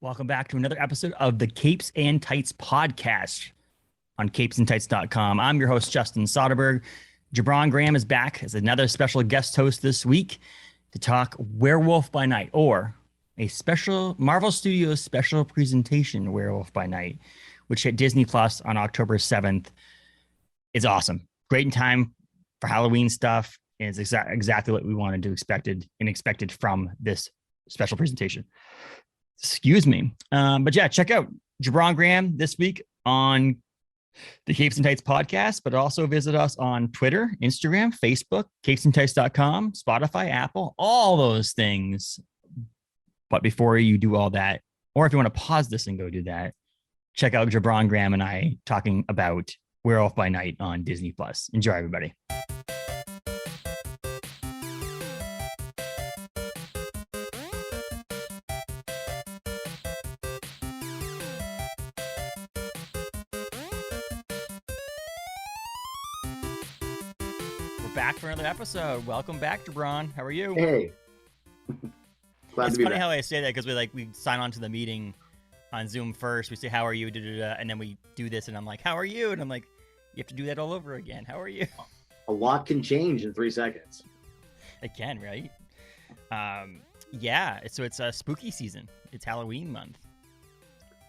Welcome back to another episode of the Capes and Tights podcast on capesandtights.com. I'm your host, Justin Soderberg. Gibran Graham is back as another special guest host this week to talk Werewolf by Night, or a special Marvel Studios special presentation, Werewolf by Night, which hit Disney Plus on October 7th. It's awesome. Great in time for Halloween stuff. And it's exactly what we wanted to expected from this special presentation. Excuse me. But yeah, check out Gibran Graham this week on the Capes and Tights podcast, but also visit us on Twitter, Instagram, Facebook, capesandtights.com, Spotify, Apple, all those things. But before you do all that, or if you want to pause this and go do that, check out Gibran Graham and I talking about Werewolf by Night on Disney Plus. Enjoy, everybody. Back for another episode. Welcome back, Gibran. How are you? Hey. Glad it's to be funny back. How I say that because we sign on to the meeting on Zoom first. We say, how are you? And then we do this and I'm like, how are you? And I'm like, you have to do that all over again. How are you? A lot can change in 3 seconds. It can, right? Yeah. So it's a spooky season. It's Halloween month.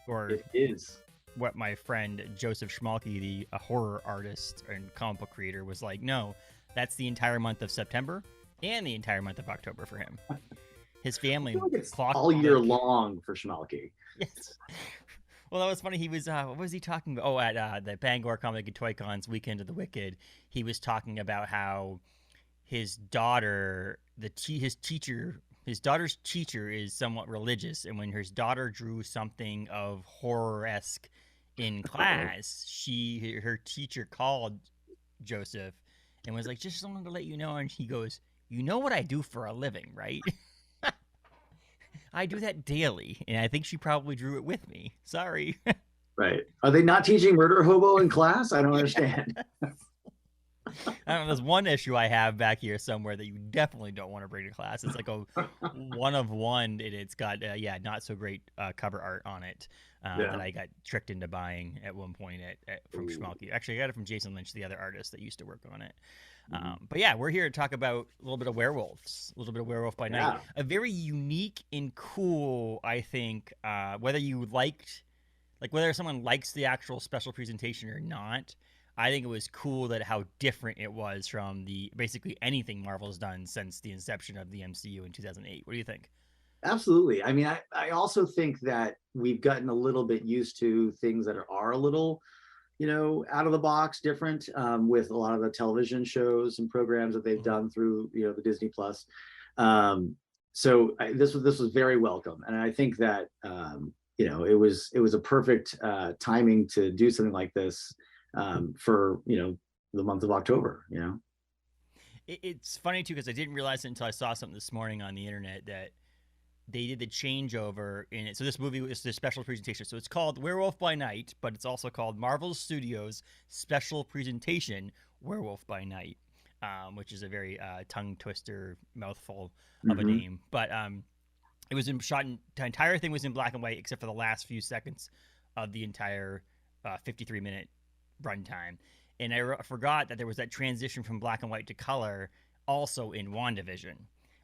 Or it is. What my friend Joseph Schmalke, the horror artist and comic book creator, was like, no, that's the entire month of September and the entire month of October for him. His family clocked all year long for Schmalke. Yes. Well, that was funny. He was what was he talking about? Oh, at the Bangor Comic and Toy Con's Weekend of the Wicked, he was talking about how his daughter, his daughter's teacher is somewhat religious, and when his daughter drew something of horror-esque in class, her teacher called Joseph and was like, just wanted to let you know. And he goes, you know what I do for a living, right? I do that daily. And I think she probably drew it with me. Sorry. Right. Are they not teaching murder hobo in class? I don't understand. I don't know. There's one issue I have back here somewhere that you definitely don't want to bring to class. It's like a one of one, and it's got not so great cover art on it that I got tricked into buying at one point from Schmalke. Actually, I got it from Jason Lynch, the other artist that used to work on it. But yeah, we're here to talk about a little bit of werewolves, a little bit of Werewolf by Night. A very unique and cool, I think, whether someone likes the actual special presentation or not. I think it was cool that how different it was from basically anything Marvel's done since the inception of the MCU in 2008. What do you think? Absolutely. I mean, I also think that we've gotten a little bit used to things that are a little, out of the box, different with a lot of the television shows and programs that they've done through, the Disney Plus. So this was very welcome. And I think that, it was a perfect timing to do something like this. For the month of October. It's funny too because I didn't realize it until I saw something this morning on the internet that they did the changeover in it. So this movie was the special presentation. So it's called Werewolf by Night, but it's also called Marvel Studios Special Presentation Werewolf by Night, which is a very tongue twister, mouthful of a name. But it was the entire thing was in black and white except for the last few seconds of the entire 53-minute runtime. And I forgot that there was that transition from black and white to color also in WandaVision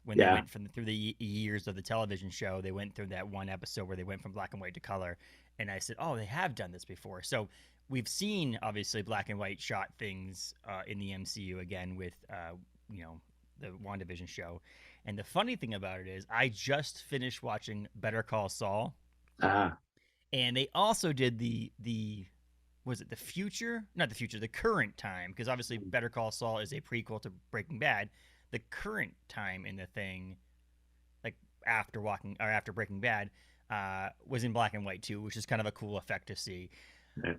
when they went through the years of the television show. They went through that one episode where they went from black and white to color, and I said, oh, they have done this before. So we've seen obviously black and white shot things in the MCU again with the WandaVision show. And the funny thing about it is I just finished watching Better Call Saul, and they also did the was it the future? Not the future, the current time, because obviously Better Call Saul is a prequel to Breaking Bad. The current time in the thing, like after Breaking Bad, was in black and white too, which is kind of a cool effect to see. Yeah.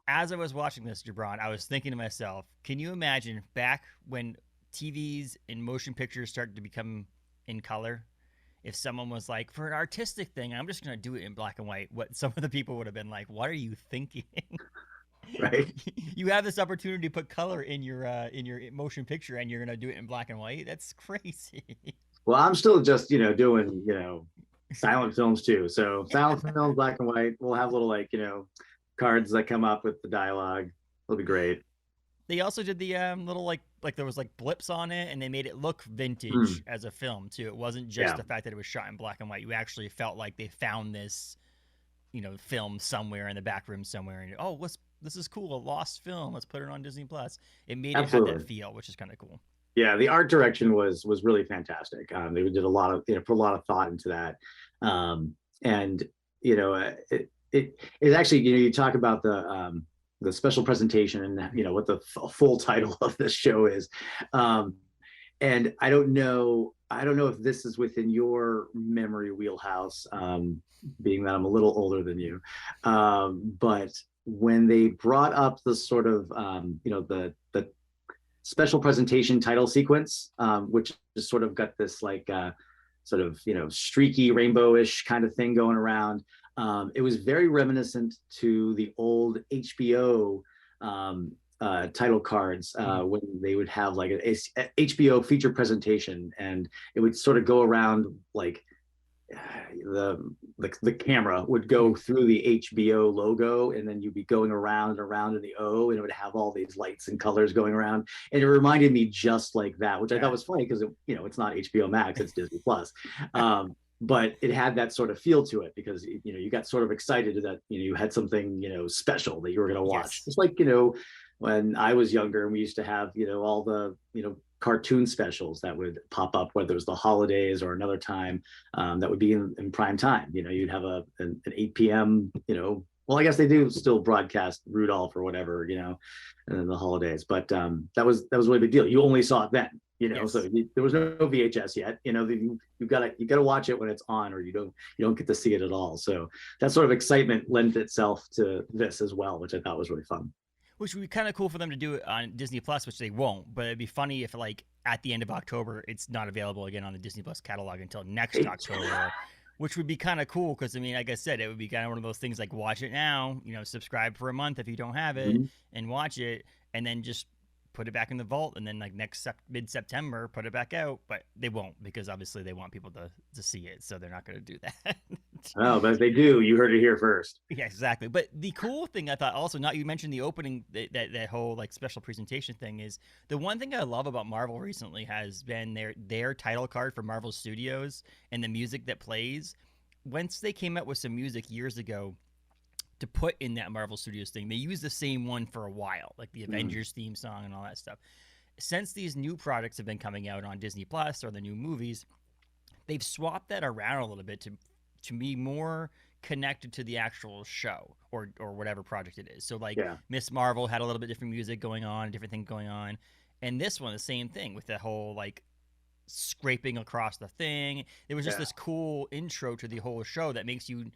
As I was watching this, Gibran, I was thinking to myself, can you imagine back when TVs and motion pictures started to become in color? If someone was like, for an artistic thing, I'm just going to do it in black and white, what some of the people would have been like, what are you thinking? Right. You have this opportunity to put color in your motion picture and you're going to do it in black and white. That's crazy. Well, I'm still just, doing, silent films too. So silent films, black and white. We'll have little like cards that come up with the dialogue. It'll be great. They also did the little like there was like blips on it, and they made it look vintage Mm, as a film too. It wasn't just yeah, the fact that it was shot in black and white. You actually felt like they found this, film somewhere in the back room somewhere, and this is cool, a lost film. Let's put it on Disney Plus. It made it have that absolutely. feel, which is kind of cool. Yeah, the art direction was really fantastic. They did a lot of put a lot of thought into that, and it actually you talk about the special presentation and what the full title of this show is, um, and I don't know if this is within your memory wheelhouse, being that I'm a little older than you, but when they brought up the sort of the special presentation title sequence, which just sort of got this like sort of streaky rainbowish kind of thing going around. It was very reminiscent to the old HBO title cards, Mm-hmm. when they would have like a HBO feature presentation, and it would sort of go around like the camera would Mm-hmm. go through the HBO logo, and then you'd be going around and around in the O, and it would have all these lights and colors going around. And it reminded me just like that, which I thought Yeah. was funny because it's not HBO Max, it's Disney Plus. But it had that sort of feel to it because you got sort of excited that you had something special that you were going to watch. Yes. It's like when I was younger and we used to have all the cartoon specials that would pop up, whether it was the holidays or another time, that would be in prime time. You'd have an 8 p.m. Well, I guess they do still broadcast Rudolph or whatever, and then the holidays. But that was a really big deal. You only saw it then, so Yes. there was no VHS yet. You gotta watch it when it's on, or you don't get to see it at all. So that sort of excitement lent itself to this as well, which I thought was really fun. Which would be kind of cool for them to do it on Disney Plus, which they won't. But it'd be funny if, like, at the end of October, it's not available again on the Disney Plus catalog until next Right. October, which would be kind of cool. Because I mean, like I said, it would be kind of one of those things like watch it now, subscribe for a month if you don't have it, Mhm. and watch it, and then just put it back in the vault, and then like mid September, put it back out. But they won't because obviously they want people to see it, so they're not going to do that. Oh, but if they do, you heard it here first. Yeah, exactly. But the cool thing I thought also, not you mentioned the opening, that whole like special presentation thing is the one thing I love about Marvel recently has been their title card for Marvel Studios and the music that plays. Once they came out with some music years ago to put in that Marvel Studios thing, they used the same one for a while, like the Mm. Avengers theme song and all that stuff. Since these new products have been coming out on Disney Plus or the new movies, they've swapped that around a little bit to be more connected to the actual show or whatever project it is. So like Yeah, Miss Marvel had a little bit different music going on, different thing going on, and this one the same thing with the whole like scraping across the thing. It was just yeah. this cool intro to the whole show that makes you,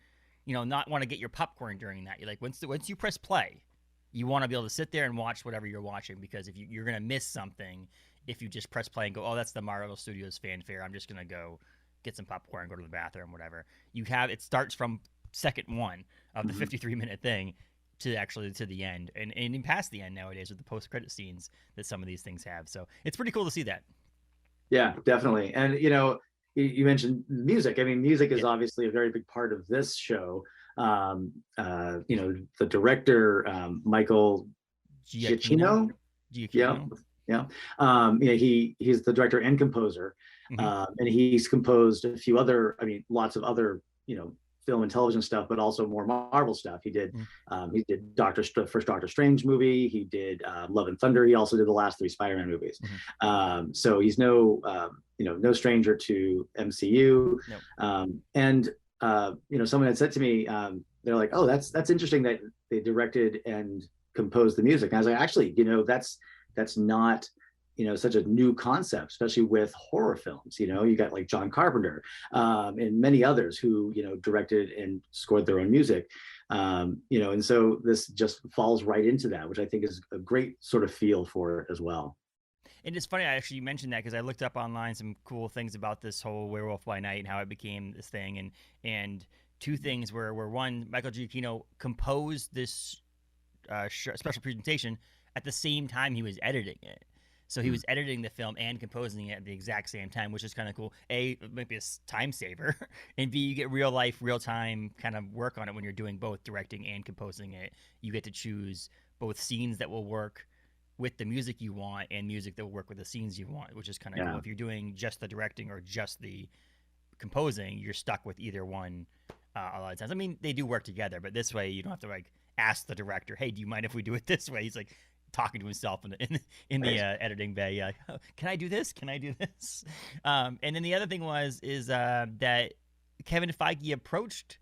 not want to get your popcorn during that. You're like once you press play, you want to be able to sit there and watch whatever you're watching because if you're gonna miss something if you just press play and go, oh, that's the Marvel Studios fanfare. I'm just gonna go get some popcorn, go to the bathroom, whatever. It starts from second one of the Mhm. 53-minute thing to actually to the end, and even past the end nowadays with the post credit scenes that some of these things have. So it's pretty cool to see that. Yeah, definitely. And you mentioned music. I mean, music is Yeah, obviously a very big part of this show. The director, Michael Giacchino, Giacchino. Yeah, Giacchino. yeah. He's the director and composer, Mm-hmm. and he's composed a few other, I mean, lots of other, film and television stuff, but also more Marvel stuff. He did first Doctor Strange movie. He did Love and Thunder. He also did the last three Spider-Man movies. Mm-hmm. So he's no stranger to MCU. No. And someone had said to me, they're like, "Oh, that's interesting that they directed and composed the music." And I was like, "Actually, that's not such a new concept, especially with horror films. You got like John Carpenter, and many others who directed and scored their own music. And so this just falls right into that, which I think is a great sort of feel for it as well. And it's funny, I actually mentioned that because I looked up online some cool things about this whole Werewolf by Night and how it became this thing. And two things were one, Michael Giacchino composed this special presentation at the same time he was editing it. So he was editing the film and composing it at the exact same time, which is kind of cool. A, it might be a time saver, and B, you get real life, real time kind of work on it when you're doing both directing and composing it. You get to choose both scenes that will work with the music you want and music that will work with the scenes you want, which is kind of cool. If you're doing just the directing or just the composing, you're stuck with either one a lot of times. I mean, they do work together, but this way you don't have to like ask the director, "Hey, do you mind if we do it this way?" He's like talking to himself in the editing bay. Like, oh, can I do this? Can I do this? And then the other thing is that Kevin Feige approached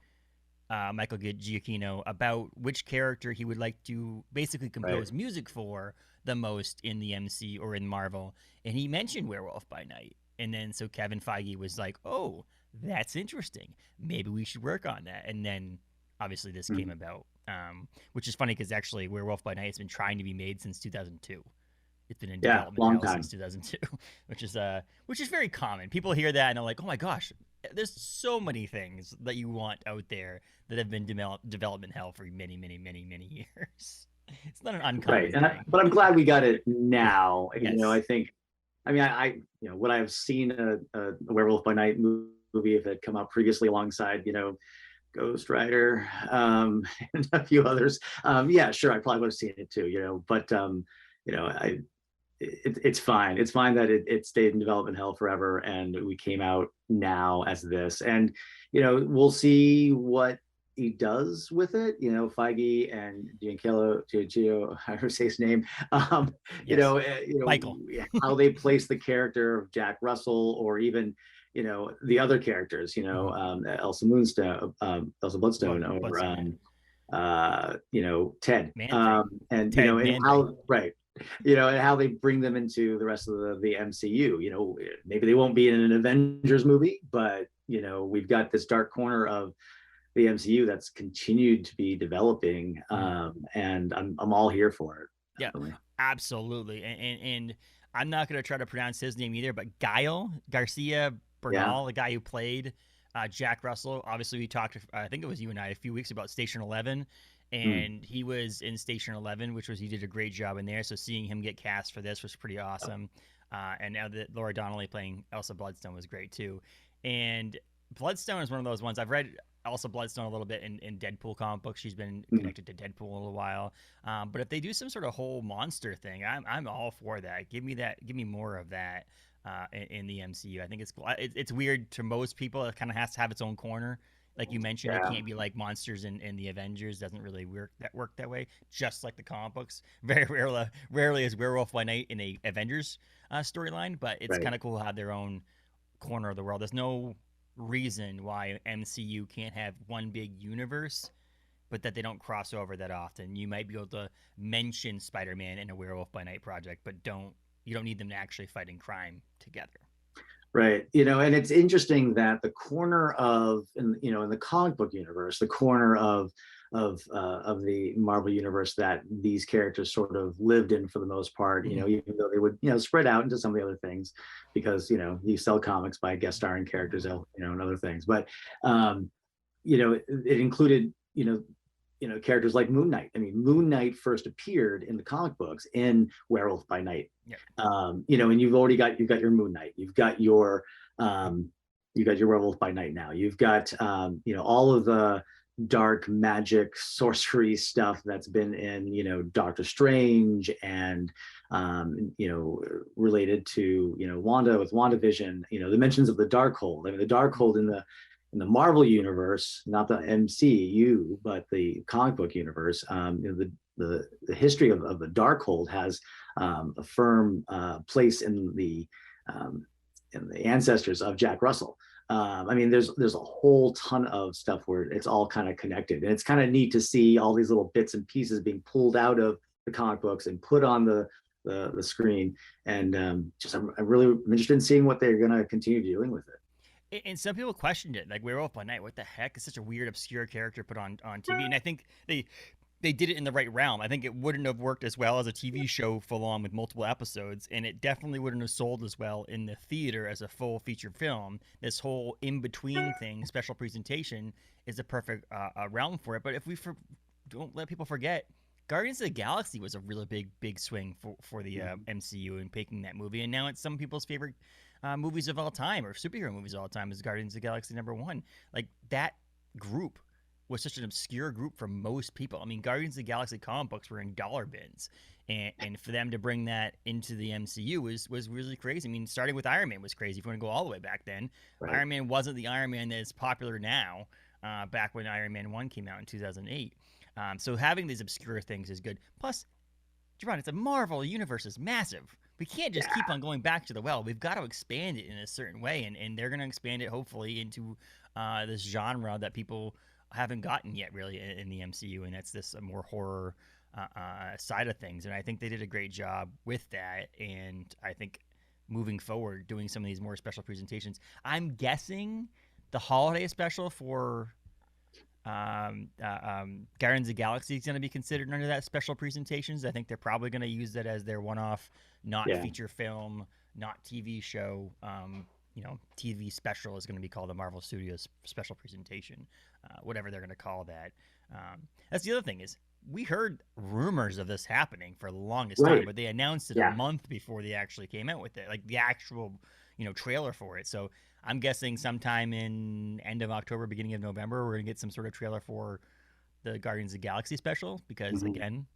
Michael Giacchino about which character he would like to basically compose music for the most in the MC or in Marvel, and he mentioned Werewolf by Night. And then so Kevin Feige was like, "Oh, that's interesting. Maybe we should work on that." And then obviously this came about, which is funny because actually Werewolf by Night has been trying to be made since 2002. It's been in development since 2002, which is very common. People hear that and they're like, "Oh my gosh, there's so many things that you want out there that have been development hell for many, many, many, many years." It's not an uncommon thing. But I'm glad we got it now. Yes. You know, I think, I mean, you know, would I have seen a Werewolf by Night movie if it had come out previously alongside, you know, Ghost Rider, and a few others? Yeah, sure, I probably would have seen it too, you know, but, you know, it's fine. It's fine that it stayed in development hell forever and we came out now as this. And, you know, we'll see what he does with it, you know, Feige and Giancarlo, how to say his name, you know, Michael, how they place the character of Jack Russell, or even, you know, the other characters, you know, Elsa Bloodstone, or you know, Ted, and Ted, you know, and how you know, and how they bring them into the rest of the MCU. You know, maybe they won't be in an Avengers movie, but you know, we've got this dark corner of the MCU that's continued to be developing, and I'm all here for it. Definitely. Yeah, absolutely. And I'm not going to try to pronounce his name either, but Garcia Bernal, the guy who played Jack Russell. Obviously, we talked, I think it was you and I, a few weeks about Station 11, and he was in Station 11, he did a great job in there. So seeing him get cast for this was pretty awesome. And now that Laura Donnelly playing Elsa Bloodstone was great too. And Bloodstone is one of those ones I've read. Also, Bloodstone a little bit in Deadpool comic books. She's been connected to Deadpool a little while. But if they do some sort of whole monster thing, I'm all for that. Give me more of that in the MCU. I think it's cool. It's weird to most people. It kind of has to have its own corner. Like you mentioned, it can't be like monsters in the Avengers. Doesn't really work that way. Just like the comic books, very rarely is Werewolf by Night in a Avengers storyline. But it's kind of cool to have their own corner of the world. There's no reason why MCU can't have one big universe, but that they don't cross over that often. You might be able to mention Spider-Man in a Werewolf by Night project, but you don't need them to actually fighting crime together. Right. You know, and it's interesting that the corner of, in the comic book universe, the corner of the Marvel universe that these characters sort of lived in for the most part, you know, even though they would, you know, spread out into some of the other things because, you know, you sell comics by guest starring characters, you know, and other things. But, you know, it included, you know, characters like Moon Knight. I mean, Moon Knight first appeared in the comic books in Werewolf by Night. You know, and you've got your Moon Knight, you've got your Werewolf by Night now. You've got you know, all of the dark magic sorcery stuff that's been in, you know, Doctor Strange and you know, related to, you know, Wanda with WandaVision, you know, the mentions of the Darkhold. I mean, the Darkhold in the Marvel universe, not the MCU, but the comic book universe, you know, the history of the Darkhold has a firm place in the ancestors of Jack Russell. I mean, there's a whole ton of stuff where it's all kind of connected, and it's kind of neat to see all these little bits and pieces being pulled out of the comic books and put on the screen. And I'm really interested in seeing what they're going to continue doing with it. And some people questioned it, like Werewolf by Night. What the heck? It's such a weird, obscure character put on TV, and I think they did it in the right realm. I think it wouldn't have worked as well as a TV show full on with multiple episodes, and it definitely wouldn't have sold as well in the theater as a full feature film. This whole in-between thing, special presentation, is a perfect realm for it. But if we don't let people forget, Guardians of the Galaxy was a really big swing for the MCU and picking that movie, and now it's some people's favorite movies of all time, or superhero movies of all time, is Guardians of the Galaxy #1. Like, that group was such an obscure group for most people. I mean, Guardians of the Galaxy comic books were in dollar bins, and for them to bring that into the MCU was really crazy. I mean, starting with Iron Man was crazy. If you want to go all the way back then, right. Iron Man wasn't the Iron Man that is popular now. Back when Iron Man 1 came out in 2008. So having these obscure things is good. Plus, Gibran, it's a Marvel universe is massive. We can't just keep on going back to the well. We've got to expand it in a certain way, and they're going to expand it hopefully into this genre that people haven't gotten yet really in the MCU, and that's this more horror side of things. And I think they did a great job with that, and I think moving forward, doing some of these more special presentations. I'm guessing the holiday special for Guardians of the Galaxy is going to be considered under that special presentations. I think they're probably going to use that as their one-off, not feature film, not TV show. TV special is going to be called a Marvel Studios special presentation, whatever they're going to call that. That's the other thing is we heard rumors of this happening for the longest time, but they announced it a month before they actually came out with it, like the actual, trailer for it. So I'm guessing sometime in end of October, beginning of November, we're going to get some sort of trailer for the Guardians of the Galaxy special because, again,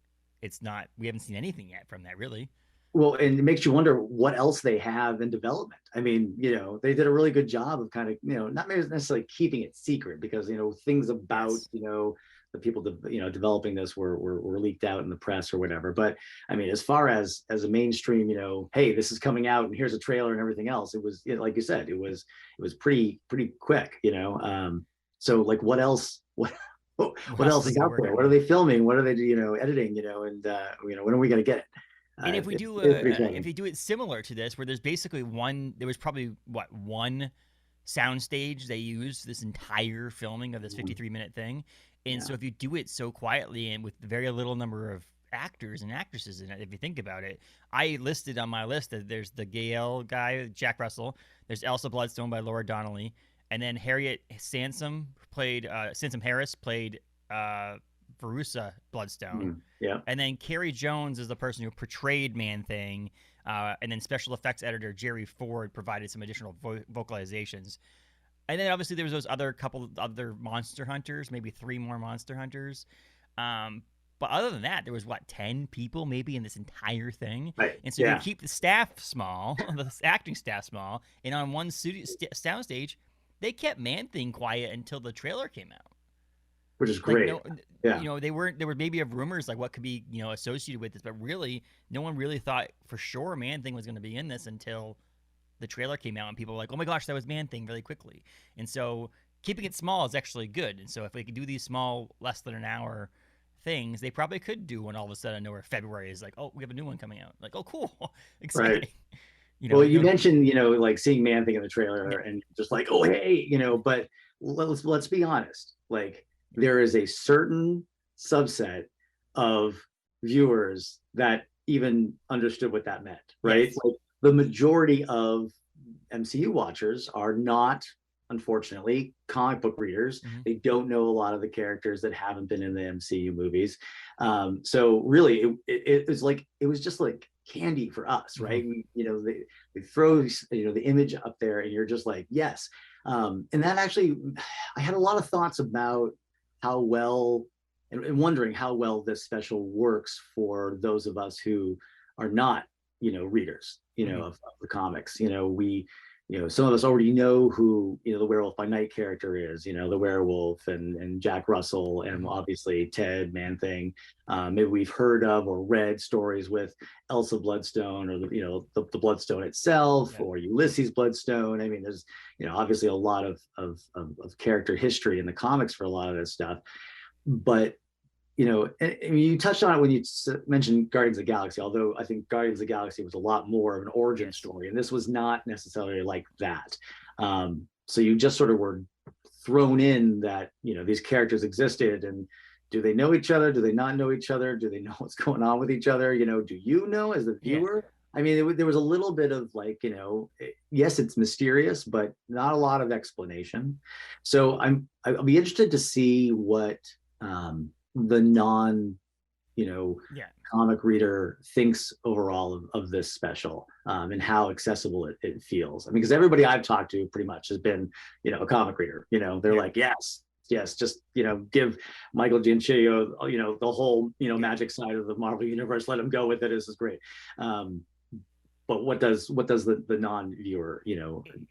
we haven't seen anything yet from that, really. Well, and it makes you wonder what else they have in development. I mean, they did a really good job of kind of, not necessarily keeping it secret because, things about, the people, developing this were leaked out in the press or whatever. But I mean, as far as a mainstream, hey, this is coming out and here's a trailer and everything else, it was, like you said, it was pretty quick, so like what else, what else is out there? What are they filming? What are they, editing, and when are we going to get it? And if we do it similar to this, where there's basically there was probably one soundstage they used this entire filming of this 53-minute thing. And so if you do it so quietly and with very little number of actors and actresses in it, if you think about it, I listed on my list that there's the Gale guy, Jack Russell, there's Elsa Bloodstone by Laura Donnelly, and then Harriet Sansom Harris played Verussa Bloodstone. And then Carrie Jones is the person who portrayed Man-Thing, and then special effects editor Jerry Ford provided some additional vocalizations. And then obviously there was those couple other monster hunters, maybe 3 more monster hunters. But other than that, there was 10 people maybe in this entire thing. Right. And so you keep the staff small, the acting staff small, and on one soundstage, they kept Man-Thing quiet until the trailer came out. Which is great. There were maybe rumors like what could be, associated with this, but really no one really thought for sure Man-Thing was going to be in this until the trailer came out and people were like, oh my gosh, that was Man-Thing really quickly. And so keeping it small is actually good. And so if they could do these small, less than an hour things, they probably could do one all of a sudden nowhere. February is like, oh, we have a new one coming out. Like, oh, cool. Exciting. Right. You mentioned, like seeing Man-Thing in the trailer and just like, oh, hey, but let's be honest. Like, there is a certain subset of viewers that even understood what that meant, right? Yes. Like the majority of MCU watchers are not, unfortunately, comic book readers. They don't know a lot of the characters that haven't been in the MCU movies. So really, it was just like candy for us, right? They throw the image up there, and you're just like, yes. And that actually, I had a lot of thoughts about how well, and wondering how well this special works for those of us who are not, readers, of the comics. Some of us already know who, the Werewolf by Night character is, the Werewolf and Jack Russell and obviously Ted, Man-Thing. Maybe we've heard of or read stories with Elsa Bloodstone or the Bloodstone itself or Ulysses Bloodstone. I mean, there's, obviously a lot of character history in the comics for a lot of this stuff. But you touched on it when you mentioned Guardians of the Galaxy, although I think Guardians of the Galaxy was a lot more of an origin story, and this was not necessarily like that. So you just sort of were thrown in that, these characters existed, and do they know each other? Do they not know each other? Do they know what's going on with each other? Do you know as the viewer? I mean, there was a little bit of like, yes, it's mysterious, but not a lot of explanation. So I'll be interested to see what the non Yeah. comic reader thinks overall of this special, and how accessible it feels. I mean, because everybody I've talked to pretty much has been, a comic reader. They're Yeah. like, yes, just give Michael Giacchino, the whole, magic side of the Marvel universe. Let him go with it. This is great. But what does the non-viewer,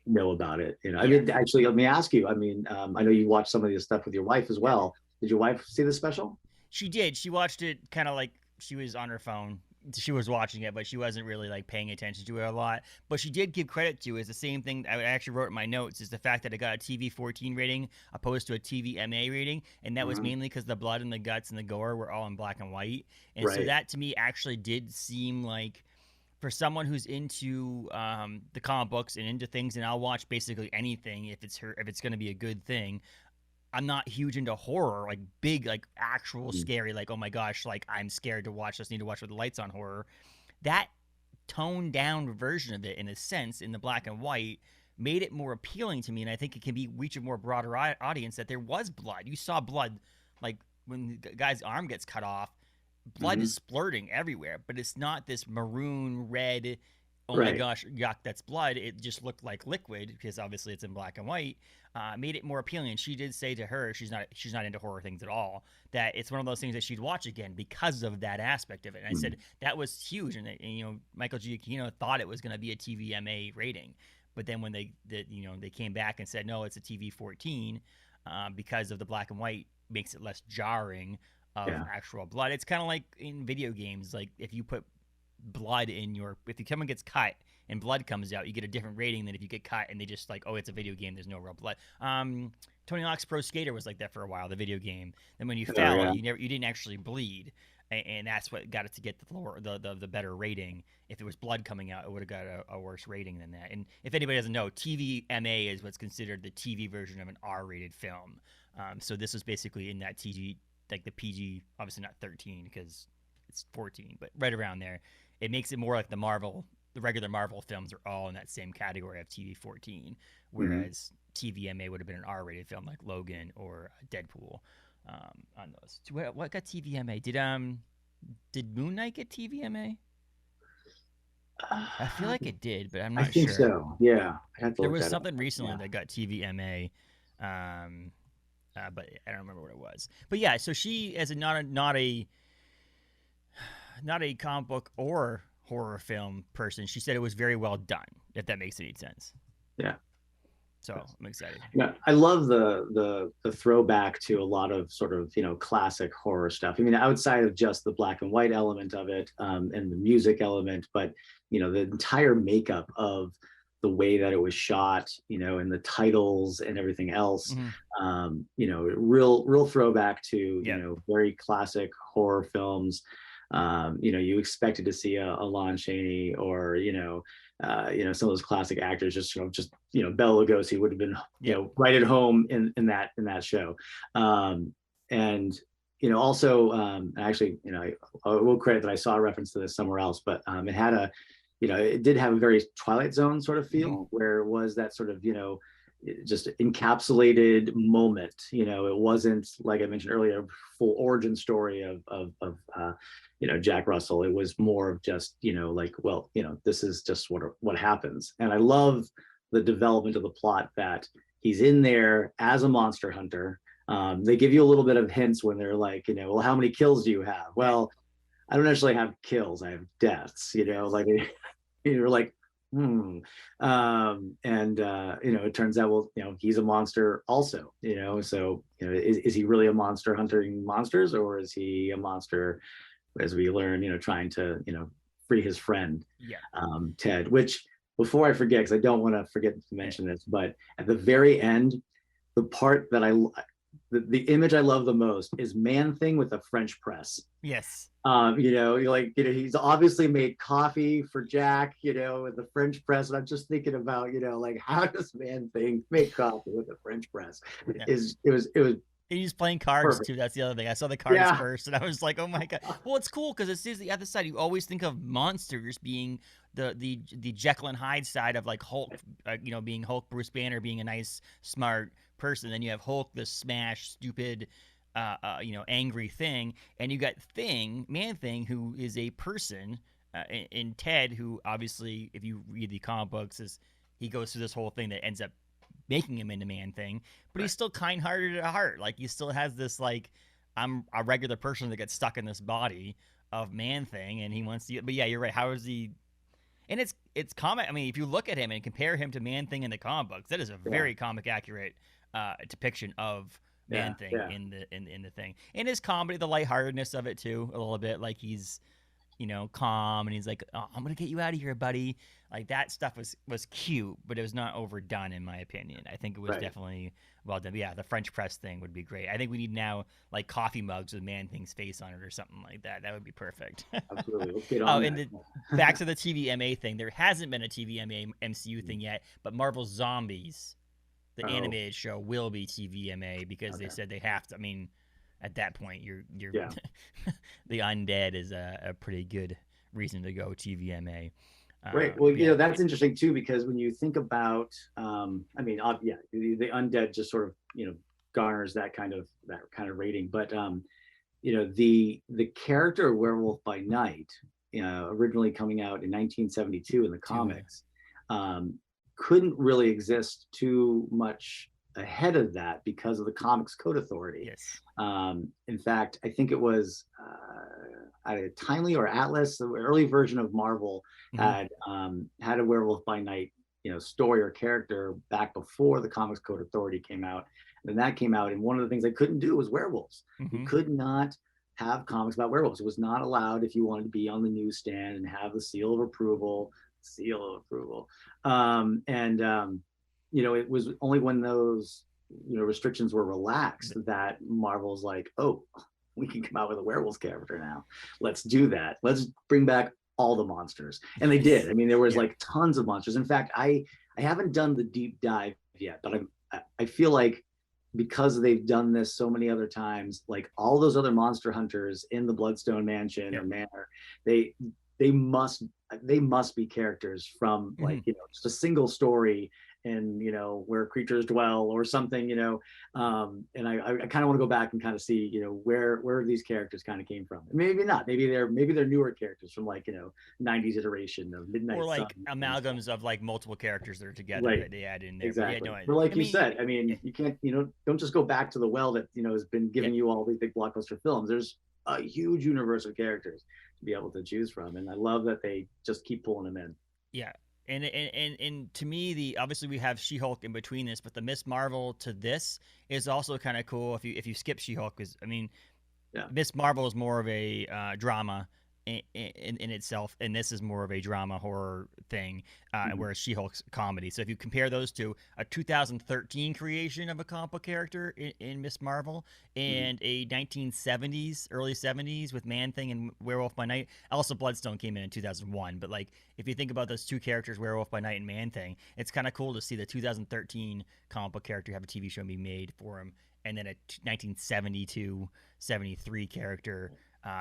know about it? I mean, actually, let me ask you. I mean, I know you watched some of this stuff with your wife as well. Did your wife see the special? She did. She watched it kind of like she was on her phone. She was watching it, but she wasn't really like paying attention to it a lot. But she did give credit to is the same thing I actually wrote in my notes is the fact that it got a TV 14 rating opposed to a TV MA rating, and that was mainly because the blood and the guts and the gore were all in black and white. And so that to me actually did seem like for someone who's into the comic books and into things, and I'll watch basically anything if it's going to be a good thing. I'm not huge into horror, like big, like actual scary, like oh my gosh, like I'm scared to watch this, need to watch with the lights on horror. That toned down version of it, in a sense, in the black and white, made it more appealing to me, and I think it can be reach a more broader audience. That there was blood, you saw blood, like when the guy's arm gets cut off, blood is splurting everywhere, but it's not this maroon red. Oh my gosh, yuck, that's blood. It just looked like liquid because obviously it's in black and white. Made it more appealing. And she did say to her, she's not into horror things at all, that it's one of those things that she'd watch again because of that aspect of it. And I said that was huge. And Michael Giacchino thought it was going to be a TVMA rating, but then when they came back and said no, it's a TV 14 because of the black and white makes it less jarring of actual blood. It's kind of like in video games, like if you put blood if someone gets cut and blood comes out, you get a different rating than if you get cut and they just like, oh, it's a video game, there's no real blood. Tony Hawk's Pro Skater was like that for a while, the video game. Then when you fell, you didn't actually bleed, and that's what got it to get the better rating. If it was blood coming out, it would have got a worse rating than that. And if anybody doesn't know, TVMA is what's considered the TV version of an R-rated film. So this was basically in that TV, like the PG, obviously not 13 because it's 14, but right around there. It makes it more like the regular Marvel films are all in that same category of TV 14, whereas TVMA would have been an R-rated film like Logan or Deadpool on those. What got TVMA? Did Moon Knight get TVMA? I feel like it did, but I'm not sure. I think so. Yeah, there was something recently that got TVMA, but I don't remember what it was. But yeah, so she, as not a comic book or horror film person, she said it was very well done, if that makes any sense. Yeah. So I'm excited. Yeah, I love the throwback to a lot of sort of classic horror stuff. I mean, outside of just the black and white element of it, and the music element, but the entire makeup of the way that it was shot, and the titles and everything else, real throwback to very classic horror films. You expected to see a Lon Chaney or some of those classic actors, just Bela Lugosi would have been right at home in that show, and also actually I will credit that I saw a reference to this somewhere else, but it had it did have a very Twilight Zone sort of feel, where it was that sort of just encapsulated moment. It wasn't, like I mentioned earlier, a full origin story of Jack Russell. It was more of just this is just what happens. And I love the development of the plot that he's in there as a monster hunter. They give you a little bit of hints when they're like, well, how many kills do you have? Well, I don't actually have kills, I have deaths. Like you're like, and it turns out, well, he's a monster also, so is he really a monster hunting monsters, or is he a monster, as we learn, trying to free his friend, Ted? Which, before I forget, because I don't want to forget to mention this, but at the very end, the part that the image I love the most is Man-Thing with a French press. Yes. He's obviously made coffee for Jack, with the French press. And I'm just thinking about, how does Man-Thing make coffee with a French press? Yeah. It was He's playing cards perfect. too. That's the other thing. I saw the cards first, and I was like, "Oh my god!" Well, it's cool because it says the other side. You always think of monsters being the Jekyll and Hyde side of like Hulk, being Hulk, Bruce Banner being a nice, smart person. Then you have Hulk, the smash, stupid, angry Thing, and you got Man Thing, who is a person, and Ted, who obviously, if you read the comic books, he goes through this whole thing that ends up making him into Man Thing, but he's still kind-hearted at heart. Like, he still has this, like, I'm a regular person that gets stuck in this body of Man Thing, and he wants to. But yeah, you're right. How is he? And it's comic. I mean, if you look at him and compare him to Man Thing in the comic books, that is a very comic accurate depiction of Man Thing in the thing. And his comedy, the lightheartedness of it too, a little bit. Like, he's calm, and he's like, oh, I'm gonna get you out of here, buddy. Like, that stuff was cute, but it was not overdone, in my opinion. I think it was definitely well done. But yeah, the French press thing would be great. I think we need now, like, coffee mugs with Man Thing's face on it or something like that. That would be perfect. Absolutely. Let's get on and back to the TVMA thing. There hasn't been a TVMA MCU thing yet, but Marvel Zombies, the animated show, will be TVMA because they said they have to. I mean, at that point, you're the undead is a pretty good reason to go TVMA. Right. Well, that's interesting too, because when you think about, the undead just sort of, garners that kind of rating. But, the character Werewolf by Night, originally coming out in 1972 in the comics, couldn't really exist too much ahead of that because of the Comics Code Authority. Yes. In fact, I think it was either Timely or Atlas, the early version of Marvel, had a Werewolf by Night, story or character back before the Comics Code Authority came out. And then that came out, and one of the things they couldn't do was werewolves. You could not have comics about werewolves. It was not allowed if you wanted to be on the newsstand and have the seal of approval. It was only when those restrictions were relaxed that Marvel's like, oh, we can come out with a werewolf character now. Let's do that. Let's bring back all the monsters. And they did. I mean, there was like tons of monsters. In fact, I haven't done the deep dive yet, but I feel like because they've done this so many other times, like all those other monster hunters in the Bloodstone Mansion or Manor, they must be characters from like, just a single story and where creatures dwell or something, and I kind of want to go back and kind of see where these characters kind of came from. Maybe not, maybe they're newer characters from like 90s iteration of Midnight or like Sun amalgams of like multiple characters that are together that they add in there. Exactly. But like you said, I mean, you can't don't just go back to the well that has been giving you all these big blockbuster films. There's a huge universe of characters to be able to choose from, and I love that they just keep pulling them in. Yeah. And to me, obviously we have She-Hulk in between this, but the Miss Marvel to this is also kind of cool if you skip She-Hulk, because I mean, Miss Marvel is more of a drama in itself, and this is more of a drama horror thing, whereas She-Hulk's comedy. So if you compare those two, a 2013 creation of a comic book character in Miss Marvel and a 1970s, early 70s with Man Thing and Werewolf by Night. Also, Bloodstone came in 2001, but like if you think about those two characters, Werewolf by Night and Man Thing, it's kind of cool to see the 2013 comic book character have a TV show be made for him, and then a 1972, 73 character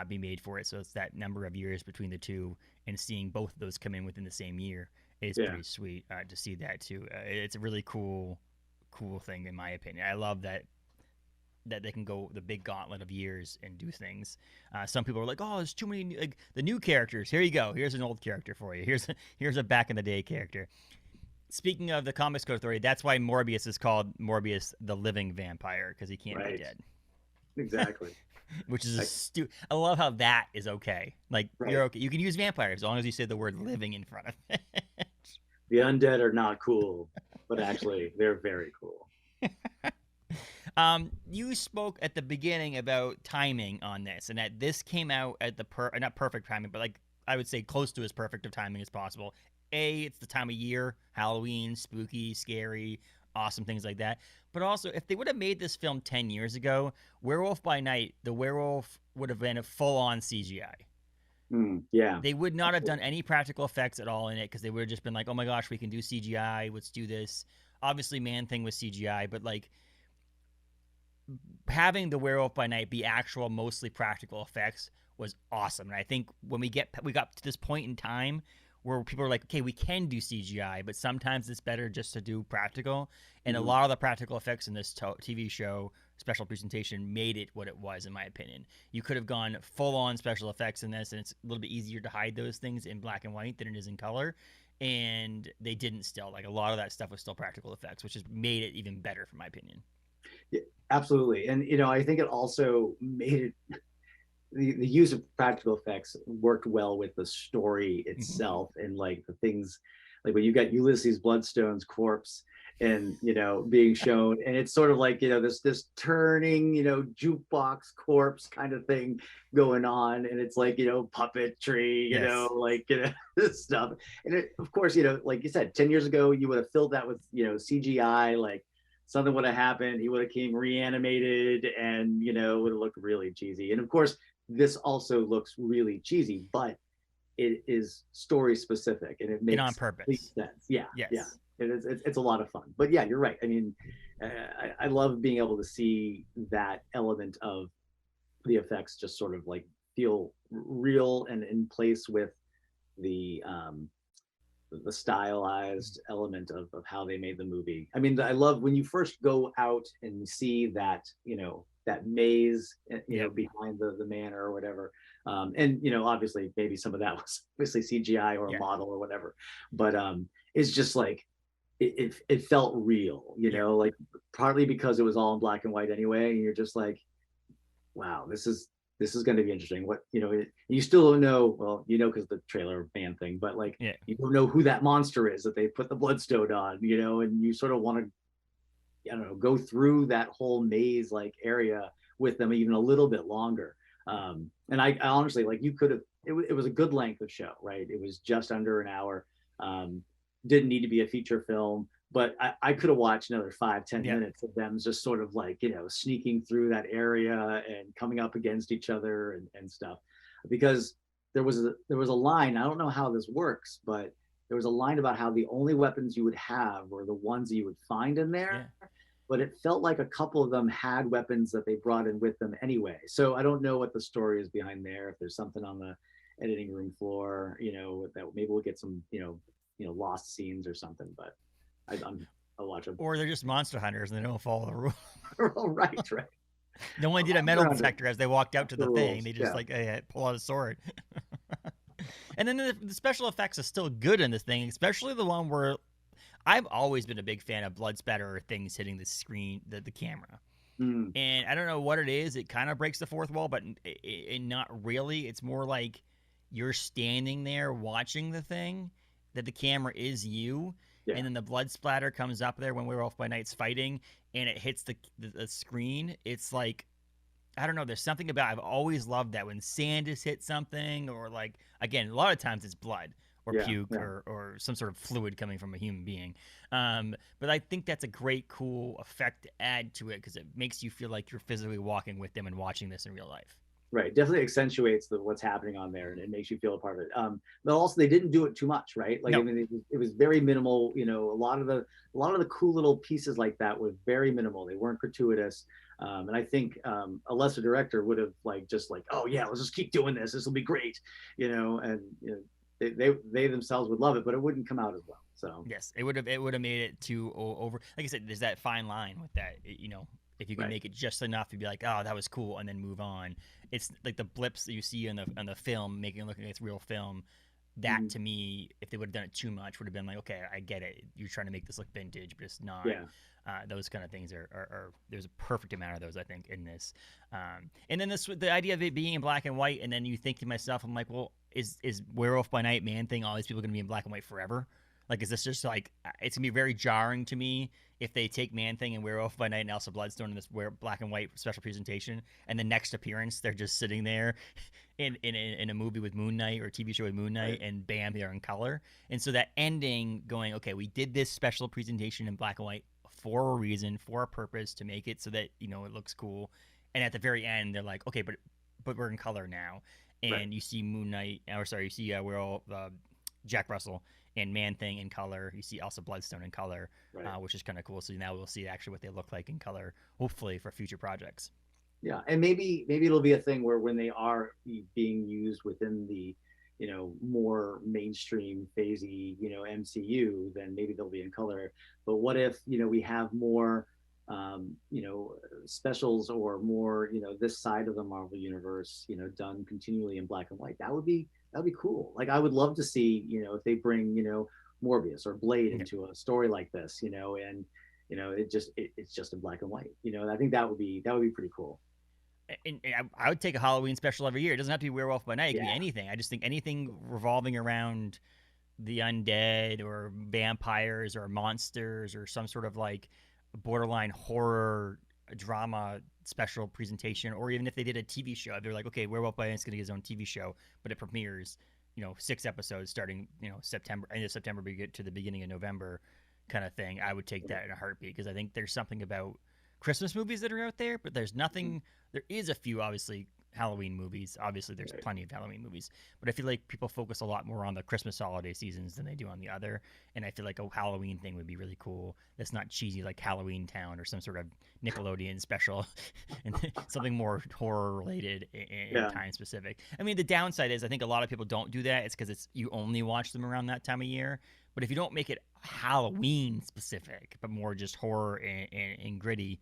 be made for it. So it's that number of years between the two, and seeing both of those come in within the same year is pretty sweet to see that too. It's a really cool thing in my opinion. I love that they can go the big gauntlet of years and do things. Some people are like, oh, there's too many the new characters. Here you go. Here's an old character for you. Here's a back in the day character. Speaking of the Comics Code Authority, that's why Morbius is called Morbius the Living Vampire, because he can't be dead. Exactly. Which is I love how that is okay. Like, you're okay. You can use vampires as long as you say the word living in front of it. The undead are not cool, but actually they're very cool. You spoke at the beginning about timing on this, and that this came out at the not perfect timing, but like I would say close to as perfect of timing as possible. It's the time of year, Halloween, spooky, scary, awesome things like that. But also, if they would have made this film 10 years ago, Werewolf by Night, the werewolf would have been a full-on CGI. They would not have done any practical effects at all in it, because they would have just been like, oh my gosh, we can do CGI, let's do this. Obviously, Man Thing was CGI, but like having the Werewolf by Night be actual, mostly practical effects was awesome. And I think when we got to this point in time where people are like, okay, we can do CGI, but sometimes it's better just to do practical. And a lot of the practical effects in this TV show special presentation made it what it was, in my opinion. You could have gone full on special effects in this, and it's a little bit easier to hide those things in black and white than it is in color. And they didn't still. Like a lot of that stuff was still practical effects, which has made it even better, from my opinion. Yeah, absolutely. And I think it also made it the use of practical effects worked well with the story itself and like the things like when you got Ulysses Bloodstone's corpse and being shown, and it's sort of like this turning jukebox corpse kind of thing going on, and it's like puppetry, Yes. like this stuff. And of course, like you said, 10 years ago you would have filled that with CGI, like something would have happened, he would have came reanimated, and would have looked really cheesy. And of course this also looks really cheesy, but it is story specific and it And on makes complete purpose. sense. Yeah, yeah. Yes. It's a lot of fun. But yeah, you're right. I mean, I love being able to see that element of the effects just sort of like feel real and in place with the stylized element of how they made the movie. I mean, I love when you first go out and see that, that maze, Yep. behind the manor or whatever. And, obviously maybe some of that was obviously CGI or a Yeah. model or whatever, but it's just like, it felt real, Yeah. like partly because it was all in black and white anyway. And you're just like, wow, this is going to be interesting. What you still don't know. Well, because the trailer ban thing, but like Yeah. you don't know who that monster is that they put the bloodstone on. And you sort of want to, I don't know, go through that whole maze like area with them even a little bit longer. And I honestly like you could have. It was a good length of show, right? It was just under an hour. Didn't need to be a feature film, but I could have watched another 5-10 Yep. minutes of them just sort of like sneaking through that area and coming up against each other and stuff, because there was a line. I don't know how this works, but there was a line about how the only weapons you would have were the ones that you would find in Yeah. there, but it felt like a couple of them had weapons that they brought in with them anyway. So I don't know what the story is behind there. If there's something on the editing room floor, that maybe we'll get some lost scenes or something. But I'll watch them. Or they're just monster hunters and they don't follow the rules. Oh, right, right. No one did a metal detector as they walked out to The the thing. rules, They just yeah. like hey, pull out a sword. And then the special effects are still good in this thing, especially the one where I've always been a big fan of blood spatter or things hitting the screen, the camera. Mm, And I don't know what it is. It kind of breaks the fourth wall, but not really. It's more like you're standing there watching the thing, that the camera is you, yeah, and then the blood splatter comes up there when Werewolf by Night's fighting, and it hits the screen. It's like, I don't know. There's something about, I've always loved that when sand has hit something, or like, again, a lot of times it's blood or yeah, puke yeah. or some sort of fluid coming from a human being. But I think that's a great, cool effect to add to it because it makes you feel like you're physically walking with them and watching this in real life. Right, definitely accentuates what's happening on there, and it makes you feel a part of it. But also, they didn't do it too much, right? Like, I No, mean, it was very minimal. A lot of the cool little pieces like that were very minimal. They weren't gratuitous. And I think a lesser director would have like just like, oh yeah, let's just keep doing this. This will be great, and they themselves would love it, but it wouldn't come out as well. So yes, it would have made it too over. Like I said, there's that fine line with that. If you can right, make it just enough to be like, oh, that was cool, and then move on. It's like the blips that you see in the film, making it look like it's real film. That mm-hmm. to me, if they would have done it too much, would have been like, okay, I get it. You're trying to make this look vintage, but it's not. Yeah, Those kind of things are there's a perfect amount of those, I think, in this. And then the idea of it being in black and white, and then you think to myself, I'm like, well, is Werewolf by Night, Man Thing, all these people going to be in black and white forever? Like, is this just like, it's gonna be very jarring to me if they take Man Thing and Werewolf by Night and Elsa Bloodstone in this black and white special presentation, and the next appearance they're just sitting there in a movie with Moon Knight or a TV show with Moon Knight, right, and bam, they're in color. And so that ending, going, okay, we did this special presentation in black and white for a reason, for a purpose, to make it so that it looks cool. And at the very end, they're like, okay, but we're in color now, right, and you see Moon Knight, or sorry, you see Werewolf, Jack Russell and Man Thing in color. You see Elsa Bloodstone in color, right. which is kind of cool. So now we'll see actually what they look like in color, hopefully for future projects. Yeah, and maybe it'll be a thing where when they are being used within the more mainstream phasey MCU, then maybe they'll be in color. But what if we have more you know, specials or more, you know, this side of the Marvel universe, you know, done continually in black and white. That would be cool. Like I would love to see, you know, if they bring, you know, Morbius or Blade Yeah. into a story like this, you know, and you know, it's just in black and white. You know, I think that would be pretty cool. And I would take a Halloween special every year. It doesn't have to be Werewolf by Night. It could be Yeah. anything. I just think anything revolving around the undead or vampires or monsters or some sort of like borderline horror drama special presentation, or even if they did a TV show, they're like, okay, Werewolf by Night's going to get his own TV show, but it premieres, 6 episodes starting, September, end of September to the beginning of November, kind of thing. I would take that in a heartbeat because I think there's something about Christmas movies that are out there, but there's nothing. There is a few, obviously, Halloween movies. Obviously, there's Right. plenty of Halloween movies, but I feel like people focus a lot more on the Christmas holiday seasons than they do on the other. And I feel like a Halloween thing would be really cool. That's not cheesy like Halloween Town or some sort of Nickelodeon special, and something more horror related and Yeah. time specific. I mean, the downside is I think a lot of people don't do that. It's because it's you only watch them around that time of year. But if you don't make it Halloween specific, but more just horror and gritty,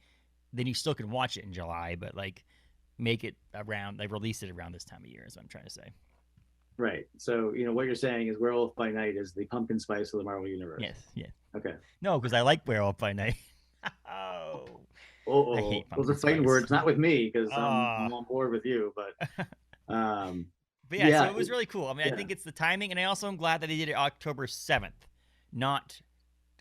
then you still can watch it in July. But like make it around, like release it around this time of year is what I'm trying to say. Right. So, you know, what you're saying is Werewolf by Night is the pumpkin spice of the Marvel universe. Yes, yeah. Okay. No, because I like Werewolf by Night. Oh, I Oh, hate those are pumpkin fighting spice. words, not with me, because Ah, I'm on board with you. But but yeah, so yeah, it was really cool. I mean, I yeah, think it's the timing, and I also am glad that they did it October 7th, not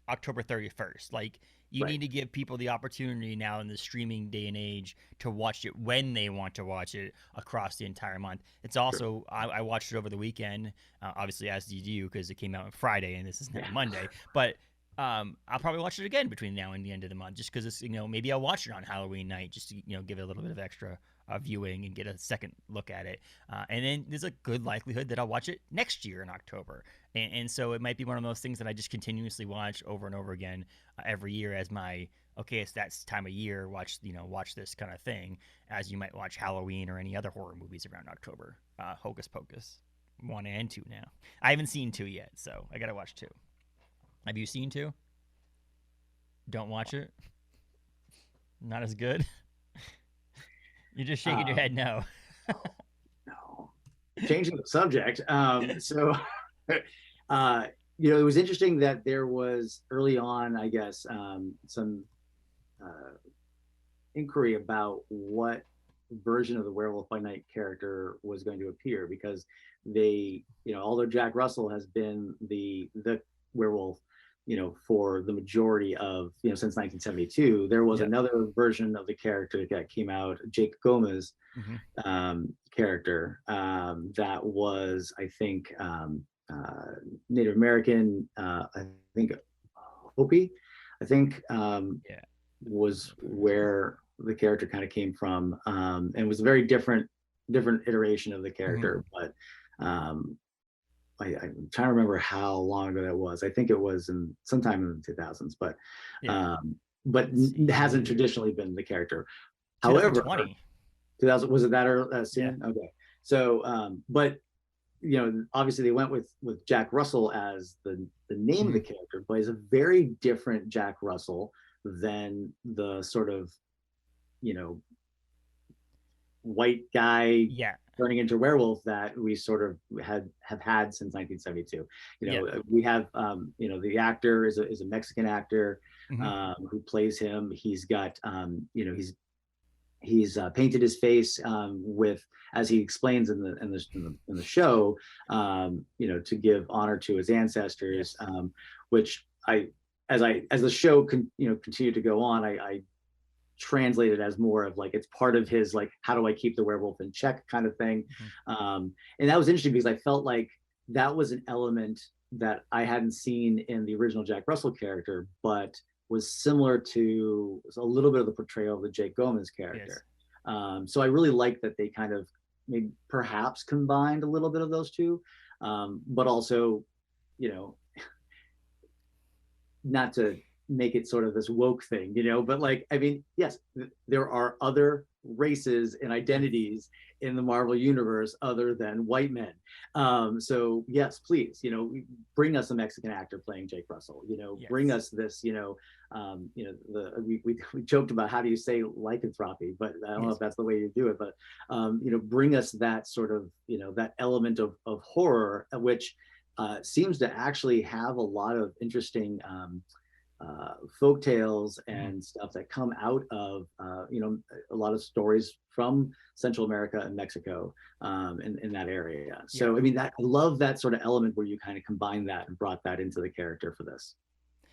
October 31st. Like, you right, need to give people the opportunity now in the streaming day and age to watch it when they want to watch it across the entire month. It's sure, also, I watched it over the weekend, obviously, as did you, because it came out on Friday and this is now yeah, Monday. But I'll probably watch it again between now and the end of the month, just because it's, maybe I'll watch it on Halloween night just to, give it a little bit of extra viewing and get a second look at it. And then there's a good likelihood that I'll watch it next year in October. And so it might be one of those things that I just continuously watch over and over again every year as my, okay, it's that time of year. Watch this kind of thing, as you might watch Halloween or any other horror movies around October. Hocus Pocus 1 and 2 now. I haven't seen 2 yet, so I gotta watch 2. Have you seen 2? Don't watch it. Not as good. You're just shaking your head um, no. no, no. Changing the subject. So, uh, you know, it was interesting that there was early on, I guess, some uh, inquiry about what version of the Werewolf by Night character was going to appear because they, you know, although Jack Russell has been the werewolf, you know, for the majority of, you know, since 1972, there was Yep. another version of the character that came out, Jake Gomez Mm-hmm. character that was, I think, Native American, I think Hopi, I think Yeah. was where the character kind of came from, and it was a very different iteration of the Mm-hmm. character. But um, I'm trying to remember how long ago that was. I think it was in sometime in the 2000s, Yeah. um, Let's hasn't see. traditionally been the character. However, 2020. 2000 was it that Yeah. soon? Okay, so but you know, obviously they went with Jack Russell as the name of Mm-hmm. the character, but he's a very different Jack Russell than the sort of, you know, white guy Yeah. turning into a werewolf that we sort of have had since 1972. You Yeah. know, we have you know, the actor is a Mexican actor Mm-hmm. who plays him. He's got you know, he's painted his face with, as he explains in the show, you know, to give honor to his ancestors, Yes. which as the show you know, continued to go on, I translated as more of like it's part of his like how do I keep the werewolf in check kind of thing, Mm-hmm. and that was interesting because I felt like that was an element that I hadn't seen in the original Jack Russell character, but was similar to a little bit of the portrayal of the Jake Gomez Yes. character. So I really like that they kind of maybe perhaps combined a little bit of those two, but also, you know, not to make it sort of this woke thing, you know, but like, I mean, yes, there are other races and identities in the Marvel universe other than white men. So yes, please, bring us a Mexican actor playing Jake Russell. Yes. Bring us this. We joked about how do you say lycanthropy, but I don't know if that's the way you do it. But bring us that sort of that element of horror, which seems to actually have a lot of interesting folk tales and stuff that come out of a lot of stories from Central America and Mexico in that area. So I mean, I love that sort of element where you kind of combine that and brought that into the character for this.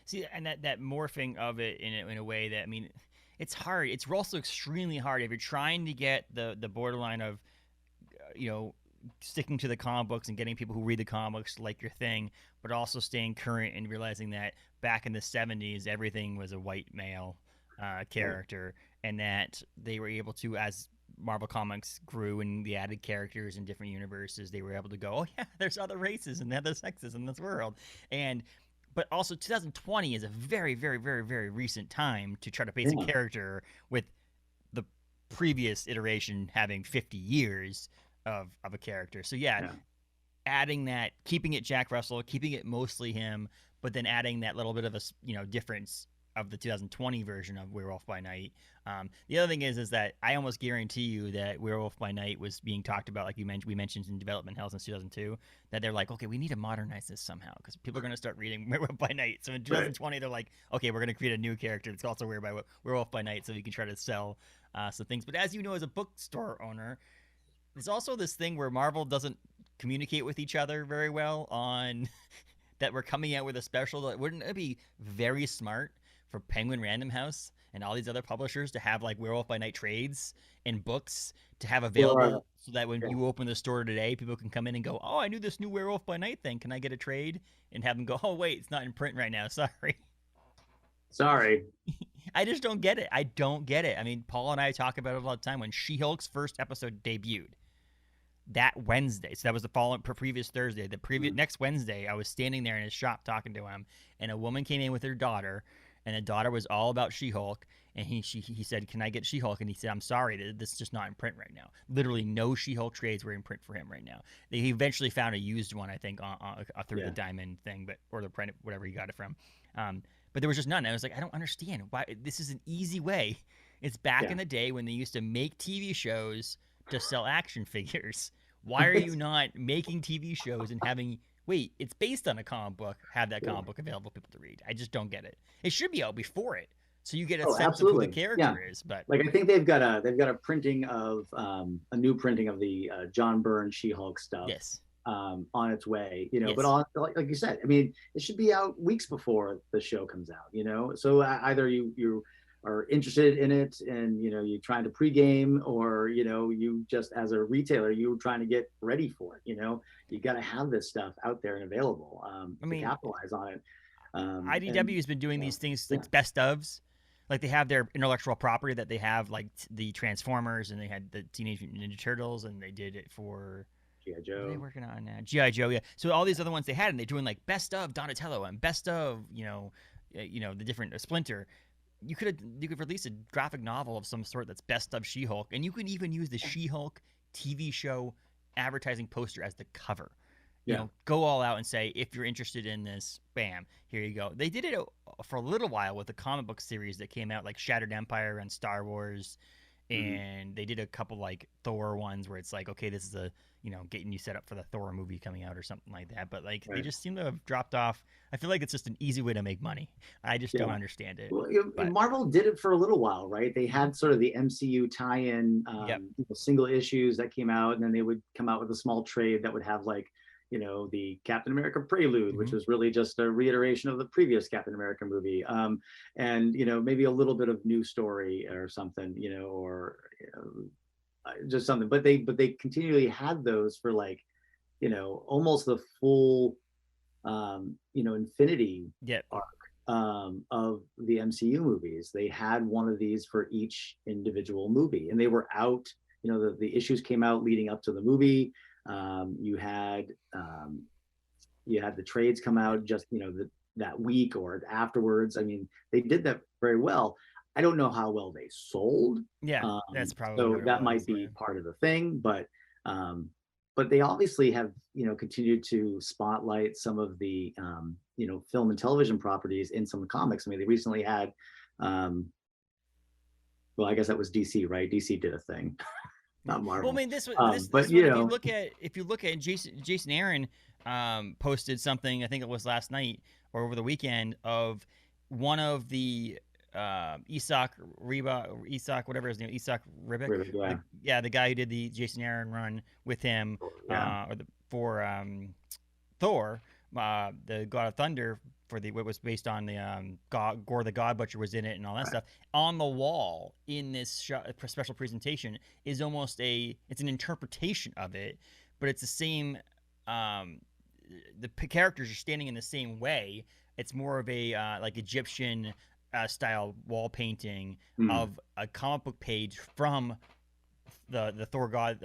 See, and that morphing of it in a way that, I mean, it's hard. It's also extremely hard if you're trying to get the borderline of sticking to the comic books and getting people who read the comics like your thing, but also staying current and realizing that back in the 70s everything was a white male character, and that they were able to, as Marvel Comics grew and the added characters in different universes, they were able to go, oh yeah, there's other races and other sexes in this world. And but also 2020 is a very, very, very, very recent time to try to base a character with the previous iteration having 50 years of a character. So adding that, keeping it Jack Russell, keeping it mostly him, but then adding that little bit of a difference of the 2020 version of Werewolf by Night. The other thing is that I almost guarantee you that Werewolf by Night was being talked about, like we mentioned in development hell since 2002, that they're like, okay, we need to modernize this somehow because people are going to start reading Werewolf by Night. So in 2020, they're like, okay, we're going to create a new character that's also Werewolf by Night, so we can try to sell some things. But as you know, as a bookstore owner, there's also this thing where Marvel doesn't communicate with each other very well on that we're coming out with a special. Wouldn't it be very smart for Penguin Random House and all these other publishers to have like Werewolf by Night trades and books to have available, so that when you open the store today, people can come in and go, oh, I knew this new Werewolf by Night thing. Can I get a trade? And have them go, oh, wait, it's not in print right now. Sorry. I just don't get it. I don't get it. I mean, Paul and I talk about it all the time. When She-Hulk's first episode debuted, that Wednesday, so that was the previous Thursday, next Wednesday, I was standing there in his shop talking to him, and a woman came in with her daughter, and the daughter was all about She-Hulk, and he said, can I get She-Hulk? And he said, I'm sorry, this is just not in print right now. Literally no She-Hulk trades were in print for him right now. He eventually found a used one, I think, through the Diamond thing, or the print, whatever he got it from. But there was just none. I was like, I don't understand why. This is an easy way. It's back in the day when they used to make TV shows to sell action figures. Why are you not making TV shows and having, wait, it's based on a comic book, have that comic book available for people to read? I just don't get it. It should be out before it, so you get a sense of who the character is. But like, I think they've got a printing of a new printing of the John Byrne She-Hulk stuff. Yes. On its way, but like you said, I mean, it should be out weeks before the show comes out, so either you are interested in it and you're trying to pregame, or you just, as a retailer, you're trying to get ready for it. You got to have this stuff out there and available to capitalize on it. IDW has been doing these things like best ofs. Like, they have their intellectual property that they have, like the Transformers, and they had the Teenage Mutant Ninja Turtles, and they did it for G.I. Joe. What are they working on now? G.I. Joe, yeah. So all these other ones they had, and they're doing like best of Donatello and best of the different Splinter. You could release a graphic novel of some sort that's best of She-Hulk, and you can even use the She-Hulk TV show advertising poster as the cover. Go all out and say, if you're interested in this, bam, here you go. They did it for a little while with the comic book series that came out, like Shattered Empire and Star Wars, and they did a couple like Thor ones where it's like, okay, this is a getting you set up for the Thor movie coming out or something like that. But like they just seem to have dropped off. I feel like it's just an easy way to make money. I just don't understand it. Well, Marvel did it for a little while, right? They had sort of the MCU tie-in single issues that came out, and then they would come out with a small trade that would have like the Captain America Prelude, which was really just a reiteration of the previous Captain America movie, and maybe a little bit of new story or something, or just something. But they continually had those for like almost the full Infinity arc of the MCU movies. They had one of these for each individual movie, and they were out. The issues came out leading up to the movie. You had the trades come out just that week or afterwards. I mean, they did that very well. I don't know how well they sold. Yeah, that's probably So what it that was. might be part of the thing, um, but they obviously have, continued to spotlight some of the, film and television properties in some comics. I mean, they recently had, um, well, I guess that was DC, right? DC did a thing, not Well, I Marvel. mean, this But this one. If you look at Jason Aaron posted something. I think it was last night or over the weekend of one of the Isak, whatever his name, Isak Ribic, really, yeah, the guy who did the Jason Aaron run with him, yeah, for Thor, the God of Thunder, for the what was based on the Gore the God Butcher was in it and all that right. stuff. On the wall in this special presentation is it's an interpretation of it, but it's the same. Um, the characters are standing in the same way. It's more of a like Egyptian style wall painting Mm, of a comic book page from the Thor God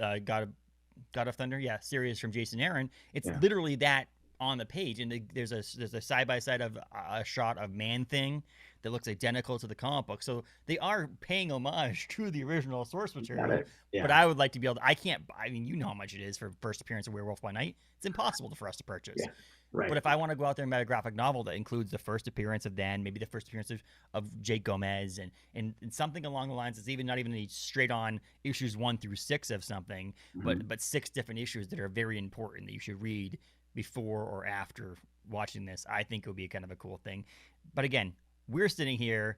of Thunder, series from Jason Aaron. It's yeah, literally that on the page, and there's a side by side of a shot of Man Thing that looks identical to the comic book. So they are paying homage to the original source got material. it. But Yeah, I would like to be able to. I can't. I mean, you know how much it is for first appearance of Werewolf by Night. It's impossible for us to purchase. yeah, right. But if I want to go out there and write a graphic novel that includes the first appearance of Dan, maybe the first appearance of Jake Gomez, and something along the lines that's even not even straight on issues 1 through 6 of something, Mhm. but 6 different issues that are very important that you should read before or after watching this, I think it would be kind of a cool thing. But again, we're sitting here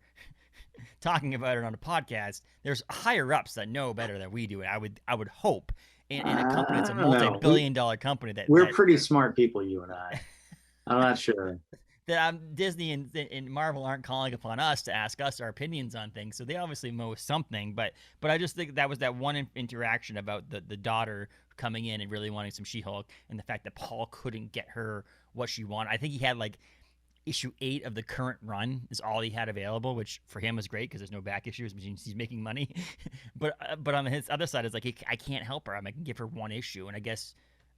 talking about it on a podcast. There's higher ups that know better than we do, and I would hope in a company that's a I don't know. multi-billion-dollar company We're that pretty smart people, you and I. I'm not sure. that Disney and Marvel aren't calling upon us to ask us our opinions on things, so they obviously know something. But I just think that was that one interaction about the daughter coming in and really wanting some She-Hulk, and the fact that Paul couldn't get her what she wanted. I think he had like issue 8 of the current run is all he had available, which for him was great because there's no back issues, which means he's making money. but on his other side, it's like I can't help her. I can give her one issue, and I guess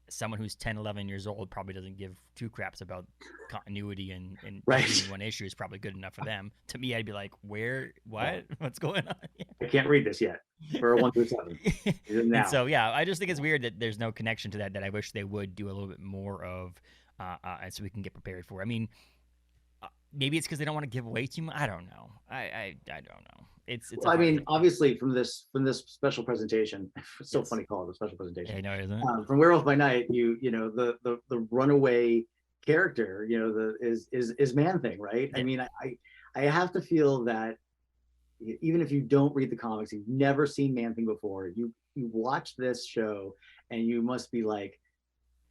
someone who's 10, 11 years old probably doesn't give two craps about continuity, and Right. one issue is probably good enough for them. To me, I'd be like, what's going on I can't read this yet for a 1 through 7. here? And Now. so, yeah, I just think it's weird that there's no connection to that I wish they would do a little bit more of, and so we can get prepared for. I mean, maybe it's because they don't want to give away too much. I don't know. I don't know. It's a Well, I hard mean, thing. obviously from this special presentation, it's so Yes. funny call it a special Yeah, I presentation. know, isn't it? From Werewolf by Night, the runaway character, is Man Thing, right? I Yeah. mean, I have to feel that even if you don't read the comics, you've never seen Man Thing before, you watch this show and you must be like,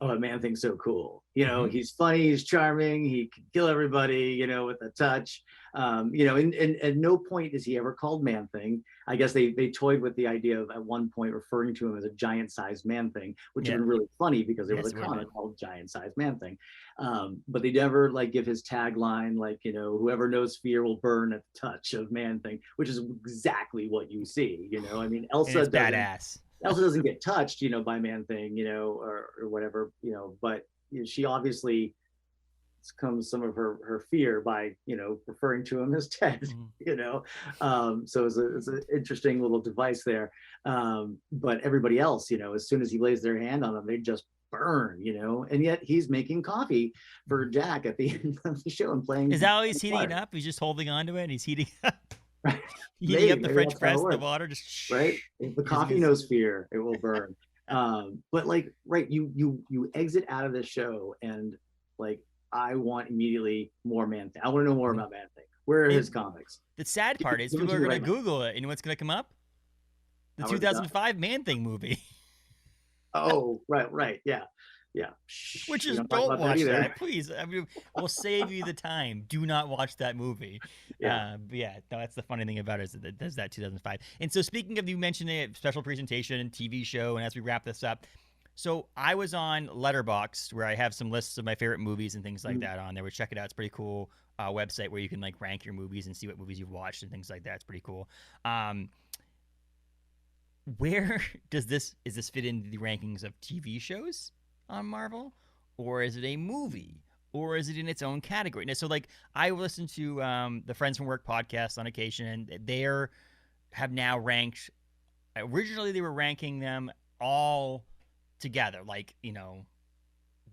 oh, Man Thing's so cool. Mm-hmm. He's funny, he's charming, he can kill everybody, with a touch. And at no point is he ever called Man Thing. I guess they toyed with the idea of at one point referring to him as a giant-sized Man Thing, which would Yeah. have been really funny because there Yes, was a it would have comic been. called Giant-Sized Man Thing. But they never like give his tagline, like, whoever knows fear will burn at the touch of Man Thing, which is exactly what you see. I mean, And it's badass. Elsa doesn't get touched, by Man Thing, or whatever, but she obviously comes some of her fear by, referring to him as Ted, Mm-hmm. So it's an interesting little device there. But everybody else, as soon as he lays their hand on them, they just burn, and yet he's making coffee for Jack at the end of the show and playing. Is that how he's heating it up? He's just holding on to it and he's heating Right. heating up the Maybe French that's how it press, the works, water, just right? If the using coffee his. knows fear, it will burn. But like, right, you exit out of this show and like, I want immediately more Man Thing. I want to know more about Man Thing. Where are his And comics? the sad part is Give them people to are me going right to now. Google it, and what's going to come up? The Howard the Duck. 2005 Man Thing movie. Oh, right, yeah. Which We is talk don't about watch either. that, please. I mean, we'll save you the time. Do not watch that movie. Yeah. But yeah, no, that's the funny thing about it is that it does that 2005. And so speaking of, you mentioned a special presentation and TV show, and as we wrap this up, so I was on Letterboxd where I have some lists of my favorite movies and things like that on there. Check it out. It's a pretty cool website where you can like rank your movies and see what movies you've watched and things like that. It's pretty cool. Where is this fit into the rankings of TV shows on Marvel, or is it a movie, or is it in its own category? Now, so like I listen to the Friends from Work podcast on occasion, and they're have now ranked. Originally, they were ranking them all together, like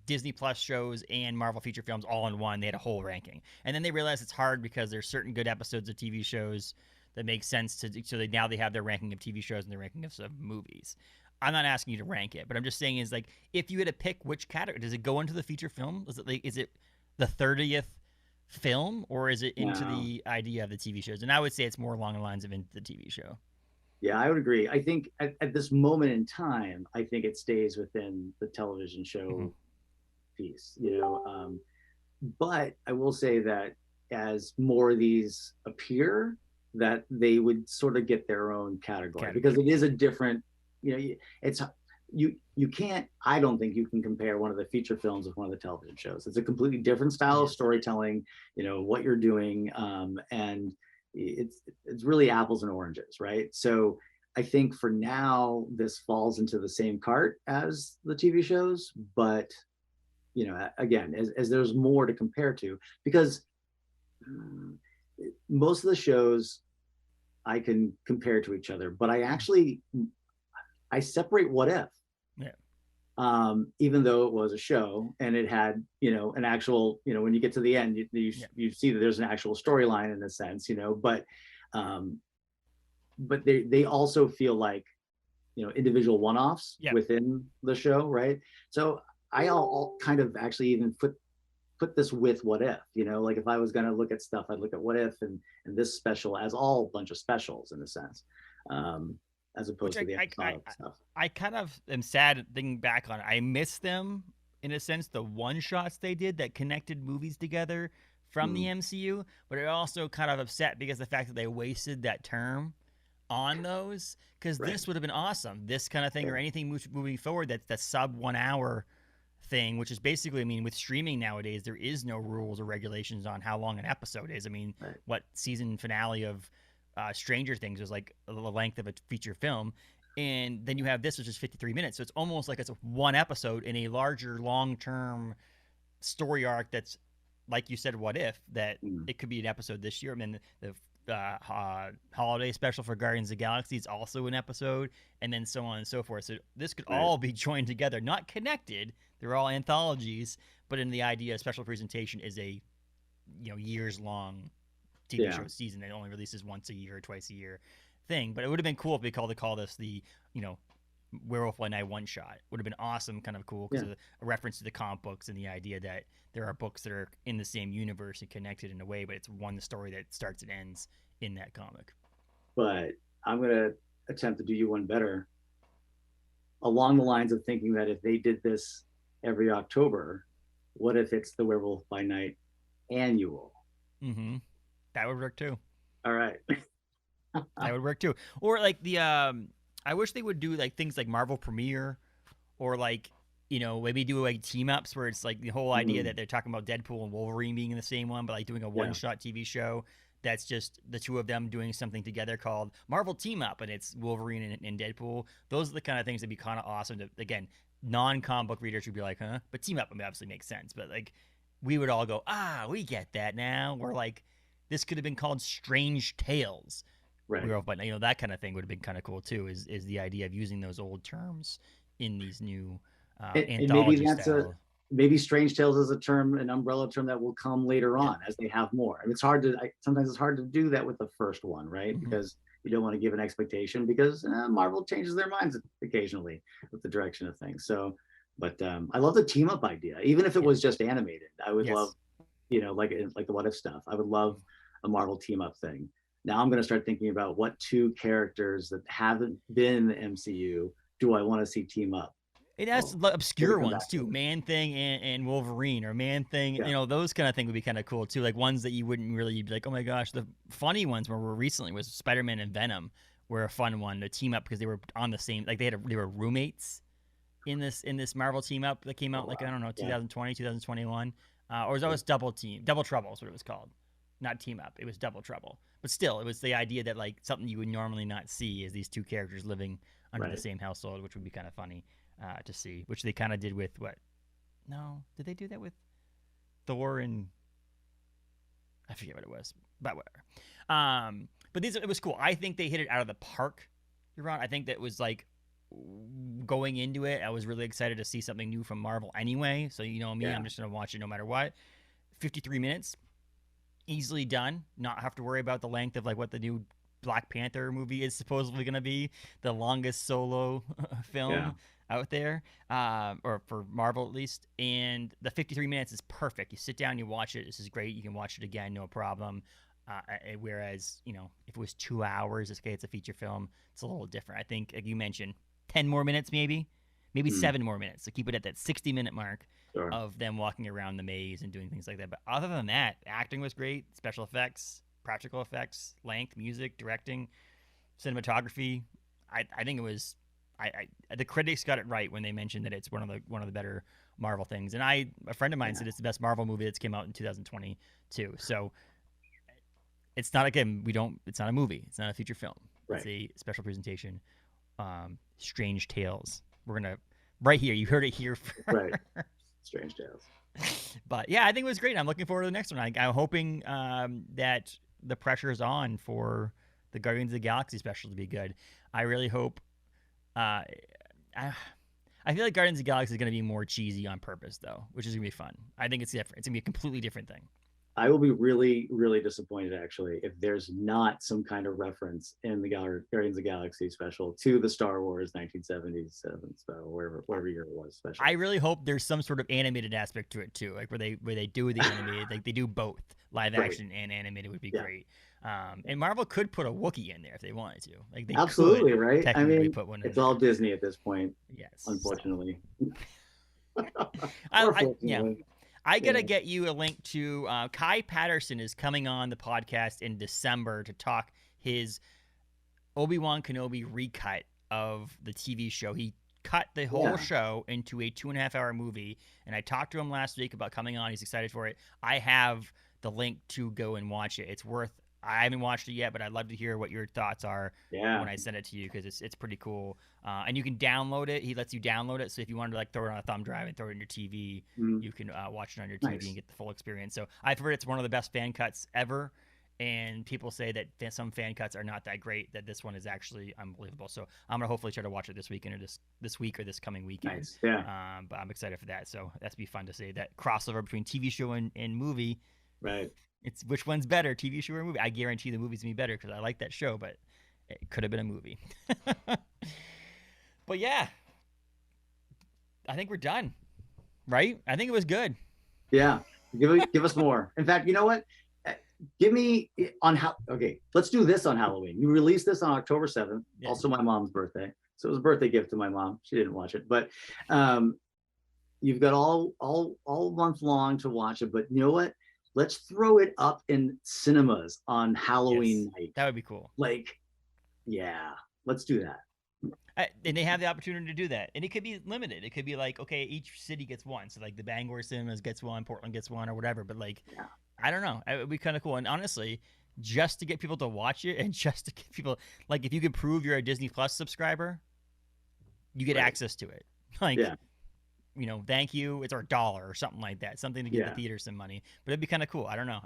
Disney Plus shows and Marvel feature films all in one. They had a whole ranking, and then they realized it's hard because there's certain good episodes of TV shows that make sense to. So now they have their ranking of TV shows and their ranking of movies. I'm not asking you to rank it, but I'm just saying is like if you had to pick which category, does it go into the feature film? Is it the 30th film, or is it into No. the idea of the TV shows? And I would say it's more along the lines of into the TV show. Yeah, I would agree. I think at this moment in time, I think it stays within the television Mm-hmm. show piece, but I will say that as more of these appear, that they would sort of get their own category because it is a different, it's you can't. I don't think you can compare one of the feature films with one of the television shows. It's a completely different style of storytelling. What you're doing, and it's really apples and oranges, right? So I think for now this falls into the same cart as the TV shows, but again, as there's more to compare to, because most of the shows I can compare to each other, but I separate What If. Yeah. Even though it was a show and it had, an actual, when you get to the end, you see that there's an actual storyline in a sense, but they also feel like, individual one-offs within the show, right? So I'll kind of actually even put this with What If, like if I was going to look at stuff, I'd look at What If and this special as all a bunch of specials in a sense, as opposed to the episodic stuff. I kind of am sad thinking back on it. I miss them in a sense, the one shots they did that connected movies together from the MCU, but it also kind of upset because the fact that they wasted that term on those, because this would have been awesome, this kind of thing, or anything moving forward that's the sub 1 hour thing, which is basically, I mean, with streaming nowadays, there is no rules or regulations on how long an episode is. I mean, what season finale of Stranger Things was like the length of a feature film, and then you have this, which is 53 minutes. So it's almost like it's one episode in a larger, long-term story arc that's, like you said, What If, that it could be an episode this year. I mean, the holiday special for Guardians of the Galaxy is also an episode, and then so on and so forth. So this could all be joined together, not connected. They're all anthologies, but in the idea, a special presentation is a years long TV show season that only releases once a year or twice a year thing. But it would have been cool if they call this the Werewolf by Night one shot. Would have been awesome, kind of cool, because of a reference to the comic books and the idea that there are books that are in the same universe and connected in a way, but it's one story that starts and ends in that comic. But I'm gonna attempt to do you one better, along the lines of thinking that if they did this every October, what if it's the Werewolf by Night annual? Mm-hmm. That would work too. All right. That would work too. Or like the I wish they would do like things like Marvel Premiere, or like maybe do like team ups where it's like the whole idea that they're talking about Deadpool and Wolverine being in the same one, but like doing a one shot TV show that's just the two of them doing something together called Marvel Team Up, and it's Wolverine and Deadpool. Those are the kind of things that'd be kind of awesome to, again, non-comic book readers would be like, huh? But Team Up obviously makes sense. But like we would all go, we get that now. Or like this could have been called Strange Tales. Right. But that kind of thing would have been kind of cool too. Is the idea of using those old terms in these new anthology style. Maybe Strange Tales is an umbrella term that will come later on as they have more. And it's sometimes it's hard to do that with the first one, right? Mm-hmm. Because you don't want to give an expectation, because Marvel changes their minds occasionally with the direction of things. So, but I love the team up idea, even if it was just animated. I would love, like the What If stuff. I would love a Marvel team up thing. Now I'm going to start thinking about what two characters that haven't been in the MCU do I want to see team up. It has obscure ones too, Man-Thing and Wolverine, or Man-Thing, those kind of things would be kind of cool too. Like ones that you wouldn't really be like, oh my gosh. The funny ones were recently was Spider-Man and Venom were a fun one to team up, because they were on the same, like they were roommates in this Marvel team up that came out 2020, 2021, or was always Double Trouble is what it was called. Not team up, it was Double Trouble. But still, it was the idea that like something you would normally not see is these two characters living under the same household, which would be kind of funny to see, which they kind of did with what? No, did they do that with? Thor and I forget what it was, but whatever. But it was cool. I think they hit it out of the park. You're right. I think that was like going into it, I was really excited to see something new from Marvel anyway. So you know me, I'm just gonna watch it no matter what. 53 minutes, easily done. Not have to worry about the length of like what the new Black Panther movie is supposedly gonna be, the longest solo film out there, or for Marvel at least. And the 53 minutes is perfect. You sit down, you watch it. This is great. You can watch it again, no problem. Whereas, you know, if it was 2 hours, it's a feature film, it's a little different. I think, like you mentioned, 10 more minutes, maybe 7 more minutes. So keep it at that 60-minute mark of them walking around the maze and doing things like that. But other than that, acting was great, special effects, practical effects, length, music, directing, cinematography. I think it was. The critics got it right when they mentioned that it's one of the better Marvel things. And a friend of mine said it's the best Marvel movie that's came out in 2022. So it's not it's not a movie. It's not a feature film. Right. It's a special presentation. Strange Tales. We're gonna right here. You heard it here first. Right. Strange Tales. But yeah, I think it was great. I'm looking forward to the next one. I'm hoping that the pressure is on for the Guardians of the Galaxy special to be good. I really hope. I feel like Guardians of the Galaxy is going to be more cheesy on purpose, though, which is going to be fun. I think it's different. It's going to be a completely different thing. I will be really, really disappointed, actually, if there's not some kind of reference in the Guardians of the Galaxy special to the Star Wars 1977 special, whatever year it was special. I really hope there's some sort of animated aspect to it, too, like where they do the animated, like they do both live action and animated would be great. And Marvel could put a Wookiee in there if they wanted to. Like they absolutely could right. I mean, put one it's all Disney at this point. Yes, unfortunately. I gotta get you a link to Kai Patterson is coming on the podcast in December to talk his Obi-Wan Kenobi recut of the TV show. He cut the whole show into a 2.5-hour movie, and I talked to him last week about coming on. He's excited for it. I have the link to go and watch it. It's worth. I haven't watched it yet, but I'd love to hear what your thoughts are when I send it to you, because it's pretty cool. And you can download it. He lets you download it. So if you wanted to like throw it on a thumb drive and throw it in your TV, you can watch it on your TV and get the full experience. So I've heard it's one of the best fan cuts ever. And people say that some fan cuts are not that great, that this one is actually unbelievable. So I'm going to hopefully try to watch it this weekend or this week or this coming weekend. Nice. But I'm excited for that. So that's be fun to see that crossover between TV show and movie. Right. It's which one's better, TV show or movie? I guarantee the movie's gonna be better because I like that show, but it could have been a movie. But yeah, I think we're done, right? I think it was good. Yeah, give us more. In fact, you know what? Give me on how. Okay, let's do this on Halloween. You released this on October 7th, also my mom's birthday, so it was a birthday gift to my mom. She didn't watch it, but you've got all month long to watch it. But you know what? Let's throw it up in cinemas on Halloween night. That would be cool. Like, yeah, let's do that. And they have the opportunity to do that. And it could be limited. It could be like, okay, each city gets one. So like the Bangor Cinemas gets one, Portland gets one, or whatever. But like, I don't know. It would be kind of cool. And honestly, just to get people to watch it and just to get people, like if you could prove you're a Disney Plus subscriber, you get access to it. Like, you know, thank you. It's our $1 or something like that. Something to give the theater some money. But it'd be kind of cool. I don't know.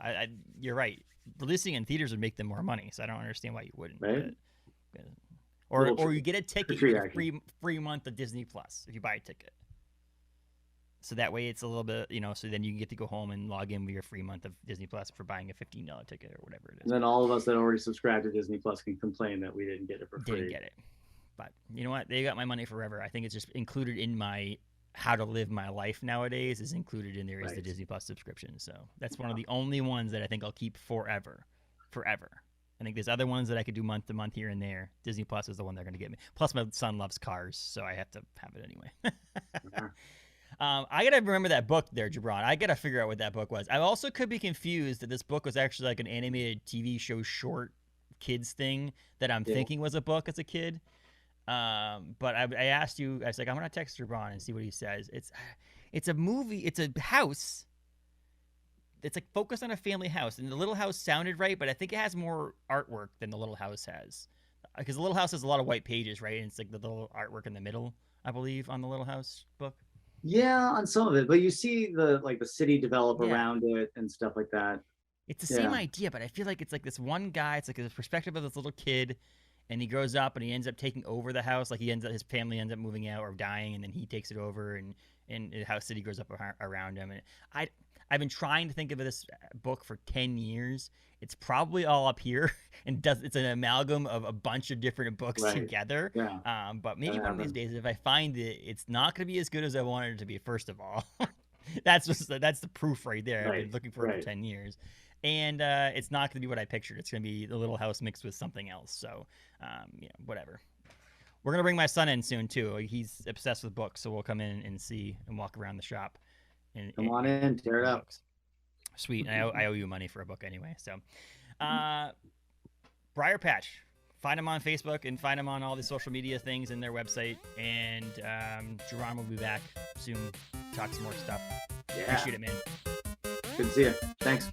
You're right. Releasing in theaters would make them more money. So I don't understand why you wouldn't. Right. Or you get a ticket, you get a free month of Disney Plus if you buy a ticket. So that way it's a little bit, you know, so then you can get to go home and log in with your free month of Disney Plus for buying a $15 ticket or whatever it is. And then all of us that already subscribed to Disney Plus can complain that we didn't get it for free. Didn't get it. But you know what? They got my money forever. I think it's just included in my how to live my life nowadays is included in there is the Disney Plus subscription. So that's one of the only ones that I think I'll keep forever. I think there's other ones that I could do month to month here and there. Disney Plus is the one they're going to get me. Plus my son loves cars, so I have to have it anyway. I got to remember that book there, Gibran. I got to figure out what that book was. I also could be confused that this book was actually like an animated TV show short kids thing that I'm thinking was a book as a kid. But I asked you, I was like, I'm going to text Gibran and see what he says. It's a movie. It's a house. It's like focused on a family house, and the little house sounded right, but I think it has more artwork than the little house has, because the little house has a lot of white pages, right? And it's like the little artwork in the middle, I believe, on the little house book. Yeah, on some of it, but you see the city develop Yeah. around it and stuff like that. It's the same Yeah, idea, but I feel like it's like this one guy. It's like the perspective of this little kid, and he grows up and he ends up taking over the house. Like his family ends up moving out or dying, and then he takes it over, and the house city grows up around him. And I've been trying to think of this book for 10 years. It's probably all up here, and it's an amalgam of a bunch of different books right. together. Yeah, But that maybe one of these happens. days, if I find it, it's not going to be as good as I wanted it to be. First of all, that's the proof right there. I've been Right, looking for it for right. 10 years, and it's not going to be what I pictured. It's going to be the Little House mixed with something else. So, whatever. We're gonna bring my son in soon too. He's obsessed with books, so we'll come in and see and walk around the shop and, Come on in, tear it and up. books. Sweet. And I owe you money for a book anyway. So, uh, Briar Patch. Find them on Facebook and find them on all the social media things and their website. And Jerron will be back soon. Talk some more stuff. Yeah, Appreciate it, man. good to see you. Thanks.